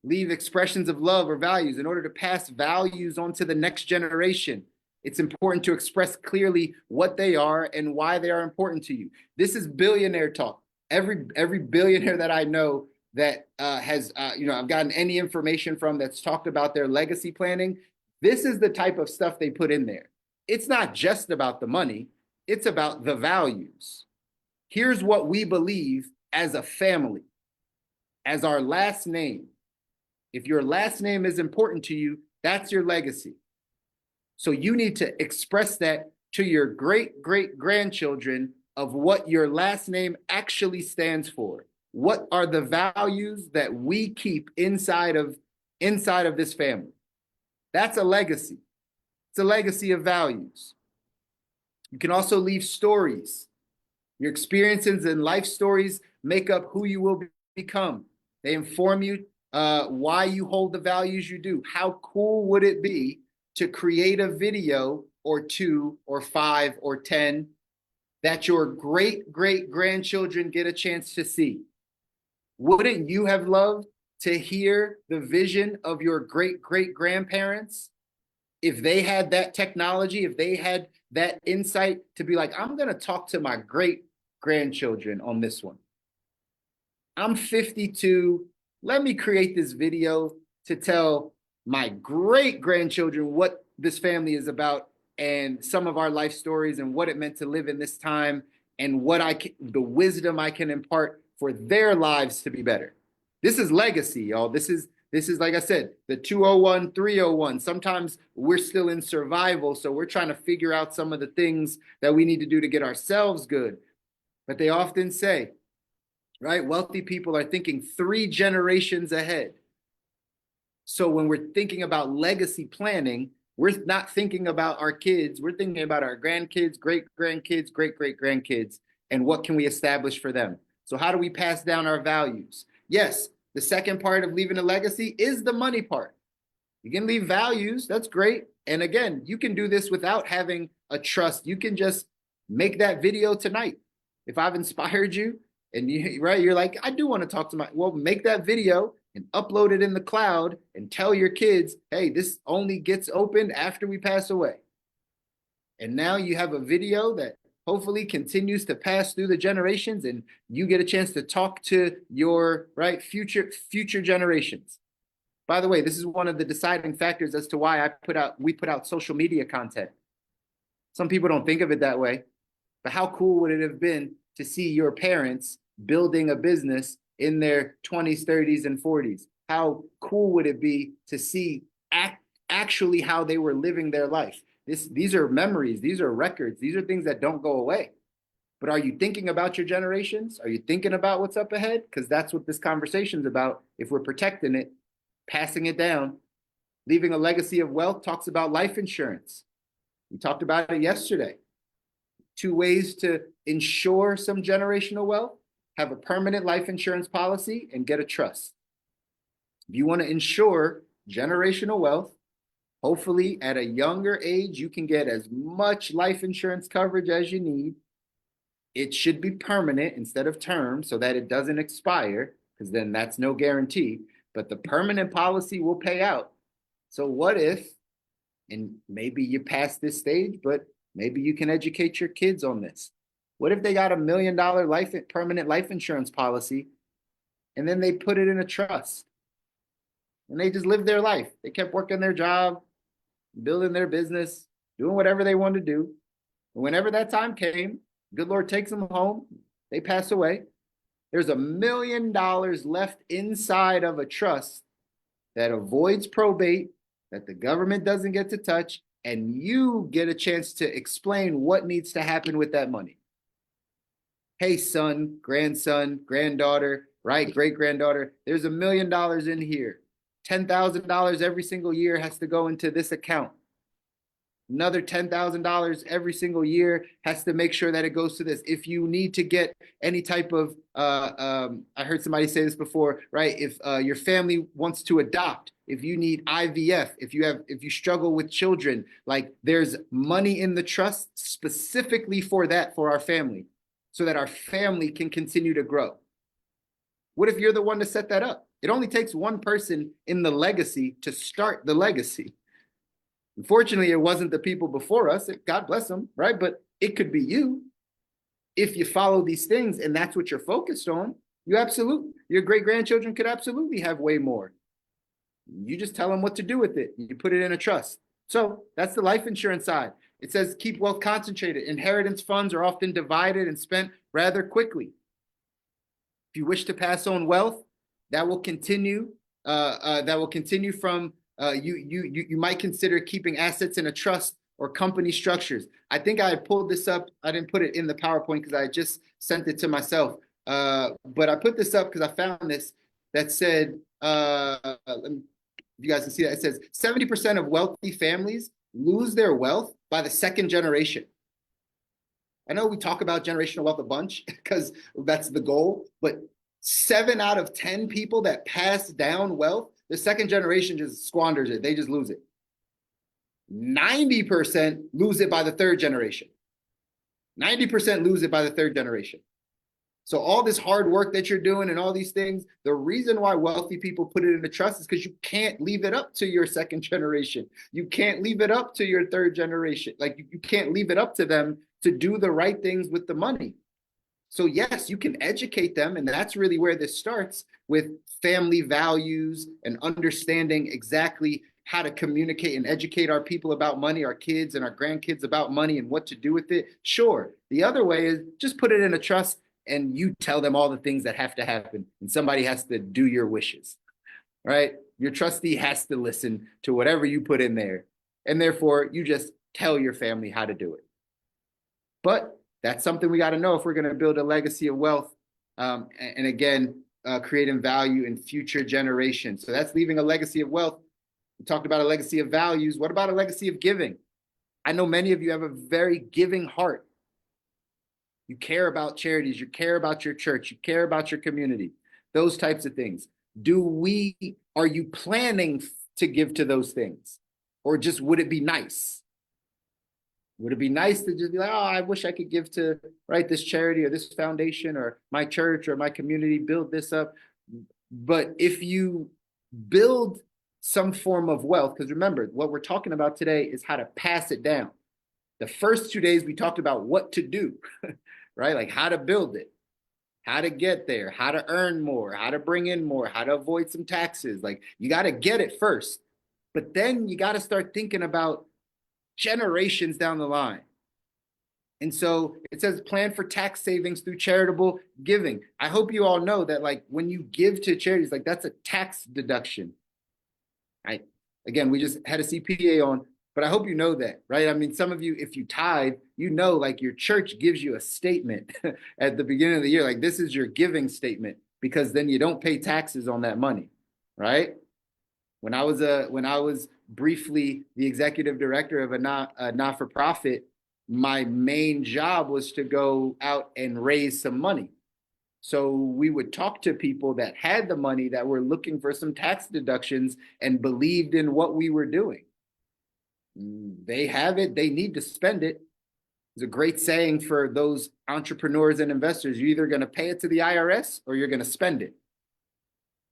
leave expressions of love or values. In order to pass values on to the next generation, it's important to express clearly what they are and why they are important to you. This is billionaire talk. Every billionaire that I know that has, I've gotten any information from that's talked about their legacy planning, this is the type of stuff they put in there. It's not just about the money. It's about the values. Here's what we believe as a family, as our last name. If your last name is important to you, that's your legacy. So you need to express that to your great-great-grandchildren of what your last name actually stands for. What are the values that we keep inside of this family? That's a legacy. It's a legacy of values. You can also leave stories. Your experiences and life stories make up who you will become. They inform you why you hold the values you do. How cool would it be to create a video or 2 or 5 or 10 that your great-great-grandchildren get a chance to see? Wouldn't you have loved to hear the vision of your great-great-grandparents if they had that technology, if they had that insight to be like, I'm going to talk to my great-grandchildren on this one. I'm 52. Let me create this video to tell my great-grandchildren what this family is about and some of our life stories and what it meant to live in this time and the wisdom I can impart for their lives to be better. This is legacy, y'all. This is, like I said, the 201, 301. Sometimes we're still in survival, so we're trying to figure out some of the things that we need to do to get ourselves good. But they often say, right, wealthy people are thinking 3 generations ahead. So when we're thinking about legacy planning, we're not thinking about our kids. We're thinking about our grandkids, great-grandkids, great-great-grandkids, and what can we establish for them. So how do we pass down our values? Yes, the second part of leaving a legacy is the money part. You can leave values. That's great. And again, you can do this without having a trust. You can just make that video tonight. If I've inspired you and you're like, I do want to talk to well, make that video and upload it in the cloud and tell your kids, hey, this only gets opened after we pass away. And now you have a video that hopefully continues to pass through the generations and you get a chance to talk to your future generations. By the way, this is one of the deciding factors as to why we put out social media content. Some people don't think of it that way, but how cool would it have been to see your parents building a business in their 20s, 30s, and 40s? How cool would it be to see actually how they were living their life? These are memories. These are records. These are things that don't go away. But are you thinking about your generations? Are you thinking about what's up ahead? Because that's what this conversation's about. If we're protecting it, passing it down, leaving a legacy of wealth talks about life insurance. We talked about it yesterday. 2 ways to ensure some generational wealth: have a permanent life insurance policy and get a trust. If you want to ensure generational wealth, hopefully at a younger age, you can get as much life insurance coverage as you need. It should be permanent instead of term so that it doesn't expire, because then that's no guarantee. But the permanent policy will pay out. So what if, and maybe you pass this stage, but maybe you can educate your kids on this. What if they got $1 million permanent life insurance policy and then they put it in a trust and they just lived their life? They kept working their job, building their business, doing whatever they wanted to do. And whenever that time came, good Lord takes them home, they pass away. There's $1 million left inside of a trust that avoids probate, that the government doesn't get to touch, and you get a chance to explain what needs to happen with that money. Hey, son, grandson, granddaughter, right, great-granddaughter, there's $1 million in here. $10,000 every single year has to go into this account. Another $10,000 every single year has to make sure that it goes to this. If you need to get any type of, I heard somebody say this before, right? If your family wants to adopt, if you need IVF, if you struggle with children, like there's money in the trust specifically for that, for our family, so that our family can continue to grow. What if you're the one to set that up? It only takes one person in the legacy to start the legacy. Unfortunately, it wasn't the people before us. God bless them, right? But it could be you. If you follow these things and that's what you're focused on, your great-grandchildren could absolutely have way more. You just tell them what to do with it. You put it in a trust. So that's the life insurance side. It says keep wealth concentrated. Inheritance funds are often divided and spent rather quickly. If you wish to pass on wealth, that will continue. From you might consider keeping assets in a trust or company structures. I think I pulled this up. I didn't put it in the PowerPoint because I just sent it to myself. But I put this up because I found this that said, if you guys can see that, it says 70% of wealthy families lose their wealth by the second generation. I know we talk about generational wealth a bunch because that's the goal, but 7 out of 10 people that pass down wealth, the second generation just squanders it. They just lose it. 90% lose it by the third generation. 90% lose it by the third generation. So all this hard work that you're doing and all these things, the reason why wealthy people put it into trust is because you can't leave it up to your second generation. You can't leave it up to your third generation. Like you can't leave it up to them to do the right things with the money. So yes, you can educate them. And that's really where this starts, with family values and understanding exactly how to communicate and educate our people about money, our kids and our grandkids about money and what to do with it. Sure. The other way is just put it in a trust and you tell them all the things that have to happen, and somebody has to do your wishes, right? Your trustee has to listen to whatever you put in there, and therefore you just tell your family how to do it. But that's something we got to know if we're going to build a legacy of wealth, and again, creating value in future generations. So that's leaving a legacy of wealth. We talked about a legacy of values. What about a legacy of giving? I know many of you have a very giving heart. You care about charities, you care about your church, you care about your community, those types of things. Are you planning to give to those things? Or just would it be nice? Would it be nice to just be like, oh, I wish I could give to, right, this charity or this foundation or my church or my community, build this up. But if you build some form of wealth, because remember, what we're talking about today is how to pass it down. The first 2 days, we talked about what to do, right? Like how to build it, how to get there, how to earn more, how to bring in more, how to avoid some taxes. Like you got to get it first, but then you got to start thinking about generations down the line. And so it says plan for tax savings through charitable giving. I hope you all know that, like, when you give to charities, like that's a tax deduction. Right? Again, we just had a CPA on, but I hope you know that, right? I mean, some of you, if you tithe, you know, like your church gives you a statement at the beginning of the year, like this is your giving statement, because then you don't pay taxes on that money, right? When I was briefly the executive director of a not-for-profit, my main job was to go out and raise some money. So we would talk to people that had the money, that were looking for some tax deductions and believed in what we were doing. They have it, they need to spend it. There's a great saying for those entrepreneurs and investors: you're either going to pay it to the IRS or you're going to spend it.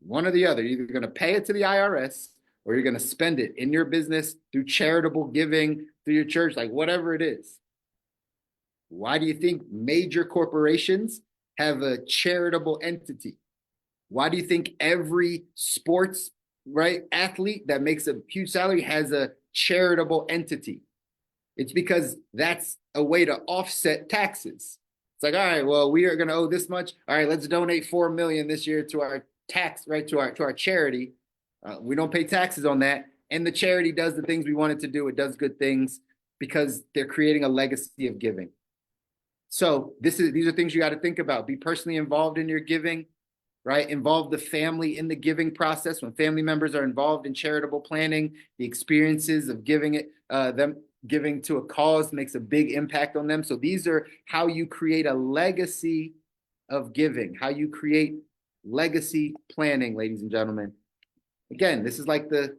One or the other. You're either going to pay it to the IRS or you're going to spend it in your business through charitable giving, through your church, like whatever it is. Why do you think major corporations have a charitable entity? Why do you think every sports, right, athlete that makes a huge salary has a charitable entity? It's because that's a way to offset taxes. It's like, all right, well, we are going to owe this much. All right, let's donate $4 million this year to our tax, right, to our charity. We don't pay taxes on that, and the charity does the things we want it to do. It does good things because they're creating a legacy of giving. So these are things you got to think about. Be personally involved in your giving, right? Involve the family in the giving process. When family members are involved in charitable planning, the experiences of giving to a cause makes a big impact on them. So these are how you create a legacy of giving, how you create legacy planning, ladies and gentlemen. Again, this is like the,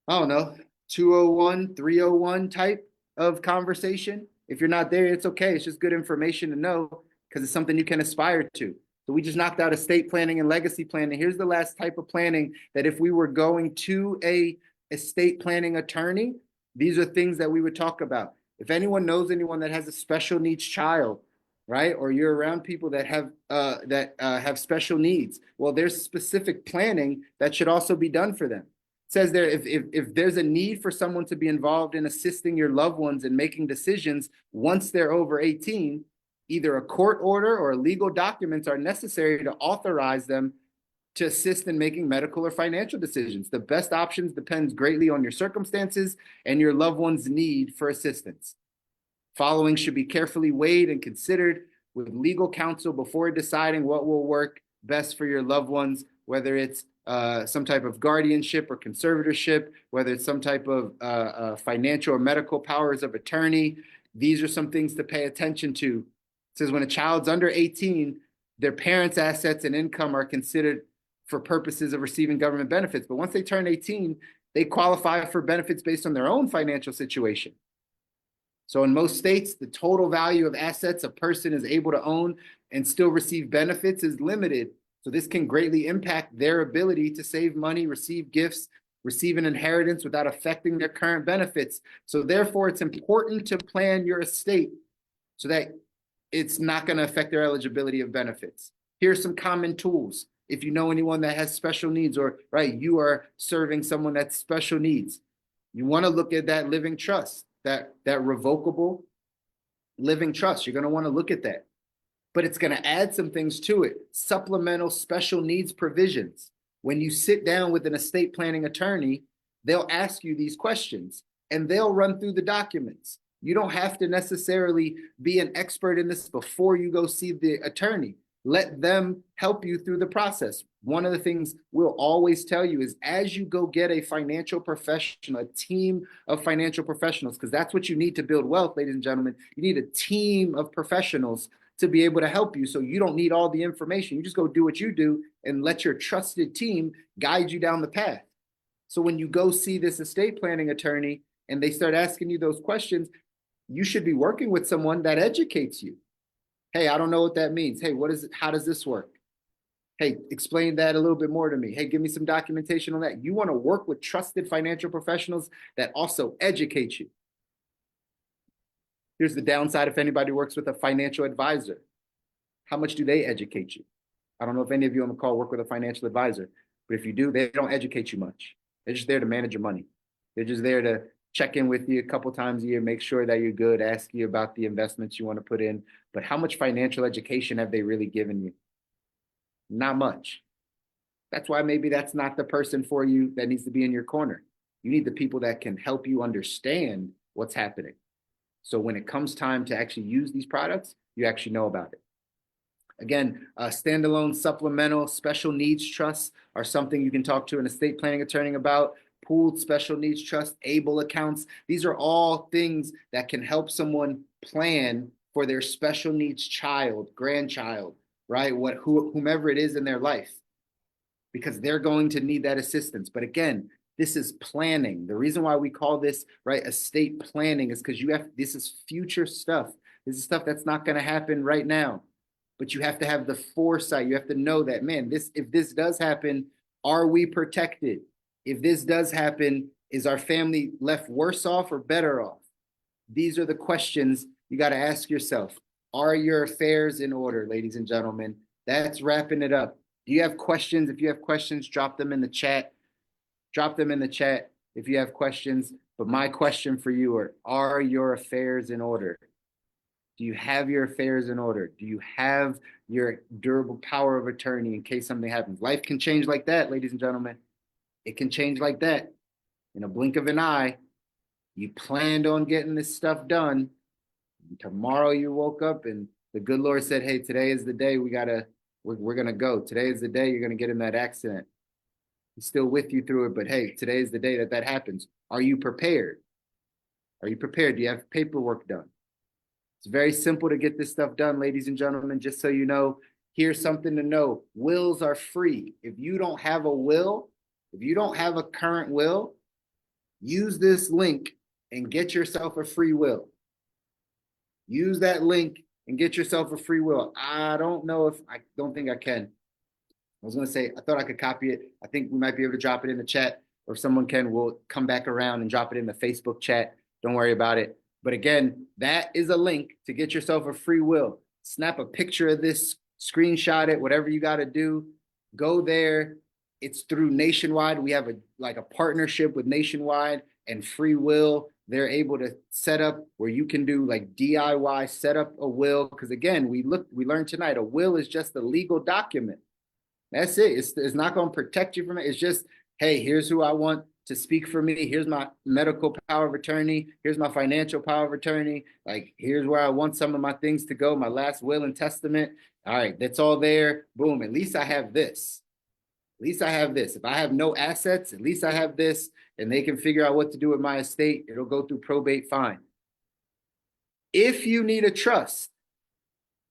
I don't know, 201, 301 type of conversation. If you're not there, it's okay. It's just good information to know because it's something you can aspire to. So we just knocked out estate planning and legacy planning. Here's the last type of planning that if we were going to a estate planning attorney, these are things that we would talk about. If anyone knows anyone that has a special needs child, right, or you're around people that have special needs, well, there's specific planning that should also be done for them. It says there, if there's a need for someone to be involved in assisting your loved ones in making decisions once they're over 18, either a court order or legal documents are necessary to authorize them to assist in making medical or financial decisions. The best options depends greatly on your circumstances and your loved one's need for assistance. Following should be carefully weighed and considered with legal counsel before deciding what will work best for your loved ones, whether it's some type of guardianship or conservatorship, whether it's some type of financial or medical powers of attorney. These are some things to pay attention to. It says when a child's under 18, their parents' assets and income are considered for purposes of receiving government benefits. But once they turn 18, they qualify for benefits based on their own financial situation. So in most states, the total value of assets a person is able to own and still receive benefits is limited. So this can greatly impact their ability to save money, receive gifts, receive an inheritance without affecting their current benefits. So therefore, it's important to plan your estate so that it's not going to affect their eligibility of benefits. Here's some common tools. If you know anyone that has special needs, or you are serving someone that's special needs, you want to look at that living trust, that revocable living trust. You're going to want to look at that. But it's going to add some things to it. Supplemental special needs provisions. When you sit down with an estate planning attorney, they'll ask you these questions and they'll run through the documents. You don't have to necessarily be an expert in this before you go see the attorney. Let them help you through the process. One of the things we'll always tell you is as you go get a financial professional, a team of financial professionals, because that's what you need to build wealth, ladies and gentlemen. You need a team of professionals to be able to help you. So you don't need all the information. You just go do what you do and let your trusted team guide you down the path. So when you go see this estate planning attorney and they start asking you those questions, you should be working with someone that educates you. Hey, I don't know what that means. Hey, what is it? How does this work? Hey, explain that a little bit more to me. Hey, give me some documentation on that. You want to work with trusted financial professionals that also educate you. Here's the downside if anybody works with a financial advisor. How much do they educate you? I don't know if any of you on the call work with a financial advisor, but if you do, they don't educate you much. They're just there to manage your money. They're just there to check in with you a couple times a year, make sure that you're good, ask you about the investments you want to put in. But how much financial education have they really given you? Not much. That's why maybe that's not the person for you that needs to be in your corner. You need the people that can help you understand what's happening. So when it comes time to actually use these products, you actually know about it. Again, standalone, supplemental, special needs trusts are something you can talk to an estate planning attorney about. Pooled special needs trust, ABLE accounts. These are all things that can help someone plan for their special needs child, grandchild, right? Whomever it is in their life, because they're going to need that assistance. But again, this is planning. The reason why we call this, estate planning is because this is future stuff. This is stuff that's not going to happen right now. But you have to have the foresight. You have to know that, man, if this does happen, are we protected? If this does happen, is our family left worse off or better off? These are the questions you got to ask yourself. Are your affairs in order, ladies and gentlemen? That's wrapping it up. Do you have questions? If you have questions, drop them in the chat. Drop them in the chat if you have questions. But my question for you are your affairs in order? Do you have your affairs in order? Do you have your durable power of attorney in case something happens? Life can change like that, ladies and gentlemen. It can change like that. In a blink of an eye, you planned on getting this stuff done. Tomorrow you woke up and the good Lord said, hey, today is the day we're going to go. Today is the day you're going to get in that accident. He's still with you through it, but hey, today is the day that happens. Are you prepared? Are you prepared? Do you have paperwork done? It's very simple to get this stuff done, ladies and gentlemen. Just so you know, here's something to know. Wills are free. If you don't have a will, if you don't have a current will, use this link and get yourself a free will. Use that link and get yourself a free will. I don't think I can. I was going to say, I thought I could copy it. I think we might be able to drop it in the chat, or if someone can, we'll come back around and drop it in the Facebook chat. Don't worry about it. But again, that is a link to get yourself a free will. Snap a picture of this, screenshot it, whatever you got to do. Go there. It's through Nationwide. We have a partnership with Nationwide and Free Will. They're able to set up where you can do like DIY, set up a will. Because again, we learned tonight, a will is just a legal document. That's it. It's not going to protect you from it. It's just, hey, here's who I want to speak for me. Here's my medical power of attorney. Here's my financial power of attorney. Like, here's where I want some of my things to go. My last will and testament. All right, that's all there. Boom. At least I have this. At least I have this. If I have no assets, at least I have this, and they can figure out what to do with my estate. It'll go through probate fine. If you need a trust,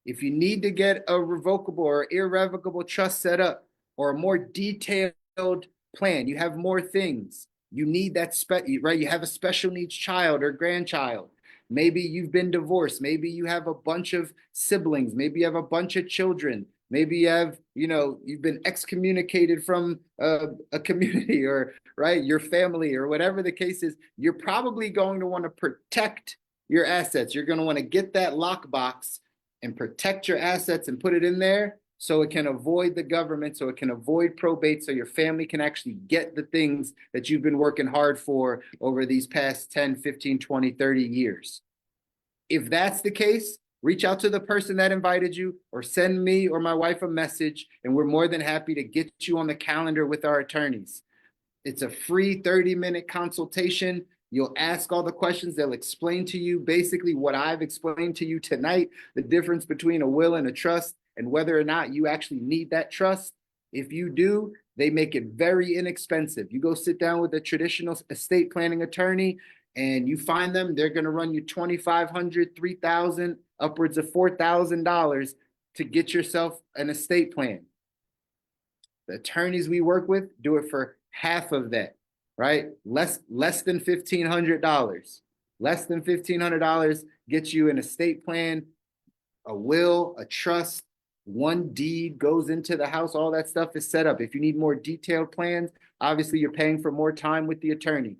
if you need to get a revocable or irrevocable trust set up, or a more detailed plan, you have more things, you need that right? You have a special needs child or grandchild. Maybe you've been divorced. Maybe you have a bunch of siblings. Maybe you have a bunch of children. Maybe you have, you've been excommunicated from a community, or right, your family, or whatever the case is. You're probably going to want to protect your assets. You're going to want to get that lockbox and protect your assets and put it in there so it can avoid the government, so it can avoid probate, so your family can actually get the things that you've been working hard for over these past 10, 15, 20, 30 years. If that's the case, reach out to the person that invited you, or send me or my wife a message, and we're more than happy to get you on the calendar with our attorneys. It's a free 30-minute consultation. You'll ask all the questions. They'll explain to you basically what I've explained to you tonight, the difference between a will and a trust, and whether or not you actually need that trust. If you do, they make it very inexpensive. You go sit down with a traditional estate planning attorney and you find them, they're going to run you $2,500, $3,000, upwards of $4,000 to get yourself an estate plan. The attorneys we work with do it for half of that, right? Less than $1,500. Less than $1,500 gets you an estate plan, a will, a trust, one deed goes into the house. All that stuff is set up. If you need more detailed plans, obviously you're paying for more time with the attorney.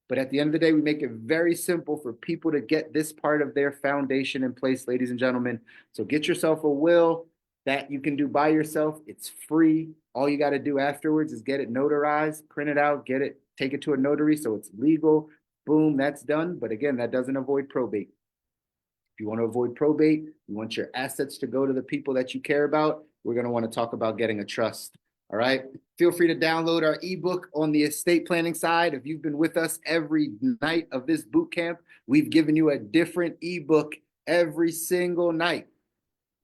But at the end of the day, we make it very simple for people to get this part of their foundation in place, ladies and gentlemen. So get yourself a will that you can do by yourself. It's free. All you got to do afterwards is get it notarized, print it out, get it, take it to a notary so it's legal. Boom, that's done. But again, that doesn't avoid probate. If you want to avoid probate, you want your assets to go to the people that you care about, we're going to want to talk about getting a trust. All right. Feel free to download our ebook on the estate planning side. If you've been with us every night of this boot camp, we've given you a different ebook every single night.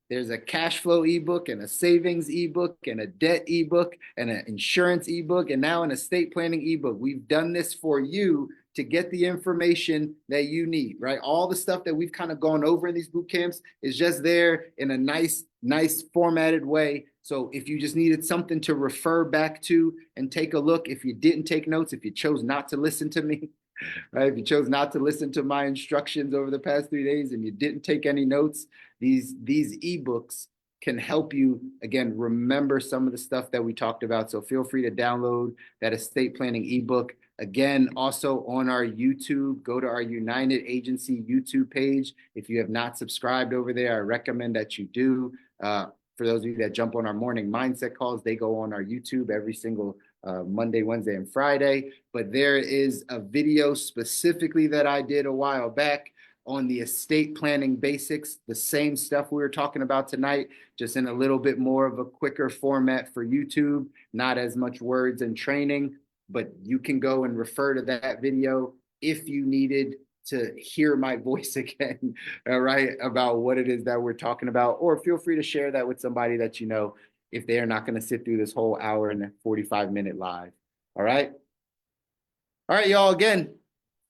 There's a cash flow ebook and a savings ebook and a debt ebook and an insurance ebook and now an estate planning ebook. We've done this for you to get the information that you need, right? All the stuff that we've kind of gone over in these boot camps is just there in a nice formatted way. So if you just needed something to refer back to and take a look, if you didn't take notes, if you chose not to listen to me, right? If you chose not to listen to my instructions over the past 3 days and you didn't take any notes, these ebooks can help you, again, remember some of the stuff that we talked about. So feel free to download that estate planning ebook. Again, also on our YouTube, go to our United Agency YouTube page. If you have not subscribed over there, I recommend that you do. For those of you that jump on our morning mindset calls, they go on our YouTube every single Monday, Wednesday, and Friday. But there is a video specifically that I did a while back on the estate planning basics, the same stuff we were talking about tonight, just in a little bit more of a quicker format for YouTube, not as much words and training, but you can go and refer to that video if you needed to hear my voice again, all right, about what it is that we're talking about, or feel free to share that with somebody that you know if they are not going to sit through this whole hour and 45-minute live. All right. All right, y'all, again,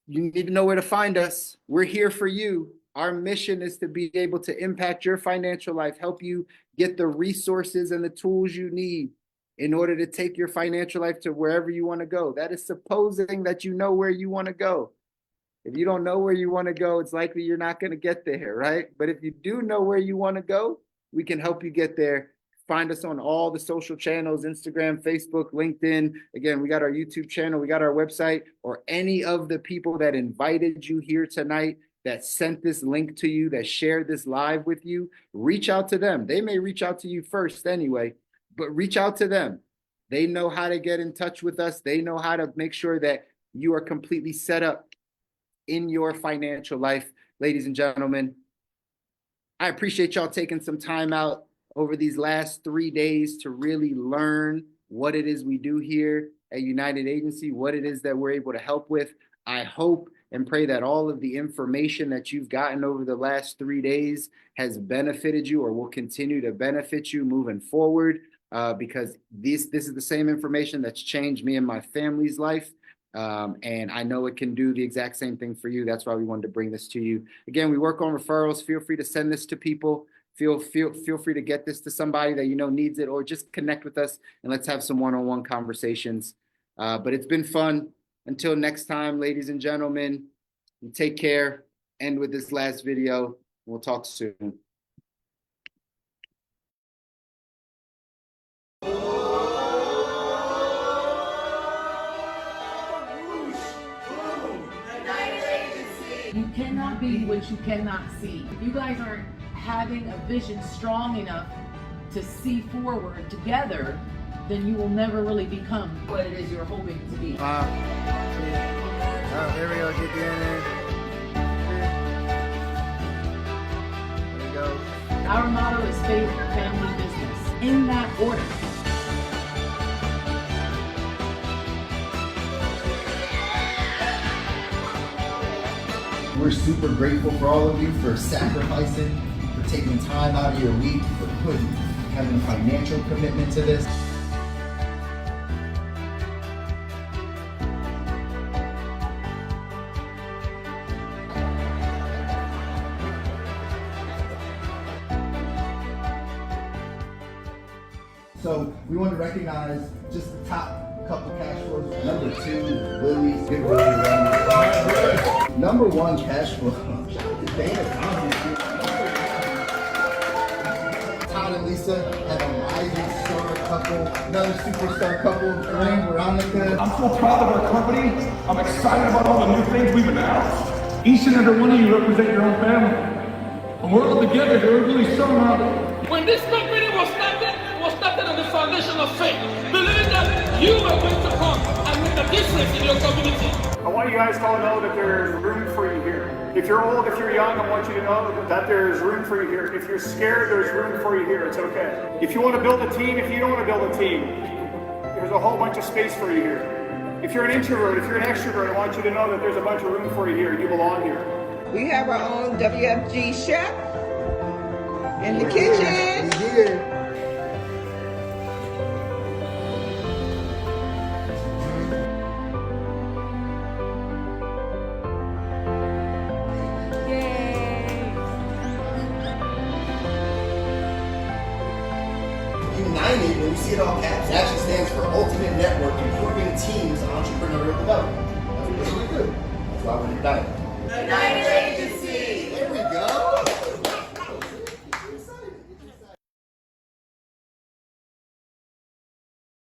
you need to know where to find us. We're here for you. Our mission is to be able to impact your financial life, help you get the resources and the tools you need in order to take your financial life to wherever you want to go. That is supposing that you know where you want to go. If you don't know where you want to go, it's likely you're not going to get there, right? But if you do know where you want to go, we can help you get there. Find us on all the social channels, Instagram, Facebook, LinkedIn. Again, we got our YouTube channel, we got our website, or any of the people that invited you here tonight, that sent this link to you, that shared this live with you, reach out to them. They may reach out to you first anyway, but reach out to them. They know how to get in touch with us. They know how to make sure that you are completely set up in your financial life. Ladies and gentlemen, I appreciate y'all taking some time out over these last 3 days to really learn what it is we do here at United Agency, what it is that we're able to help with. I hope and pray that all of the information that you've gotten over the last 3 days has benefited you or will continue to benefit you moving forward. because this is the same information that's changed me and my family's life. And I know it can do the exact same thing for you. That's why we wanted to bring this to you. Again, we work on referrals. Feel free to send this to people. Feel free to get this to somebody that you know needs it, or just connect with us and let's have some one-on-one conversations. But it's been fun. Until next time, ladies and gentlemen, take care. End with this last video. We'll talk soon. You cannot be what you cannot see. If you guys aren't having a vision strong enough to see forward together, then you will never really become what it is you're hoping to be. There we go, get the end in. There we go. Our motto is faith, family, business. In that order. We're super grateful for all of you for sacrificing, for taking time out of your week, for having a financial commitment to this. So we want to recognize just the top couple cash flows. Number 2, Lily's good Lily around. Number 1 cash flow. Todd and Lisa have a rising star couple, another superstar couple, Kareem, Veronica. I'm so proud of our company. I'm excited about all the new things we've announced. Each and every one of you represent your own family. And we're all together here, we're really showing out. When this company was started on the foundation of faith, believing that you are going to come and make a difference in your community. I want you guys to all know that there's room for you here. If you're old, if you're young, I want you to know that there's room for you here. If you're scared, there's room for you here. It's okay. If you want to build a team, if you don't want to build a team, there's a whole bunch of space for you here. If you're an introvert, if you're an extrovert, I want you to know that there's a bunch of room for you here. You belong here. We have our own WFG chef in the kitchen. He's here. United, when you see it all caps, it actually stands for Ultimate Network Improving Teams Entrepreneurial Development. That's what we do. That's why we're united.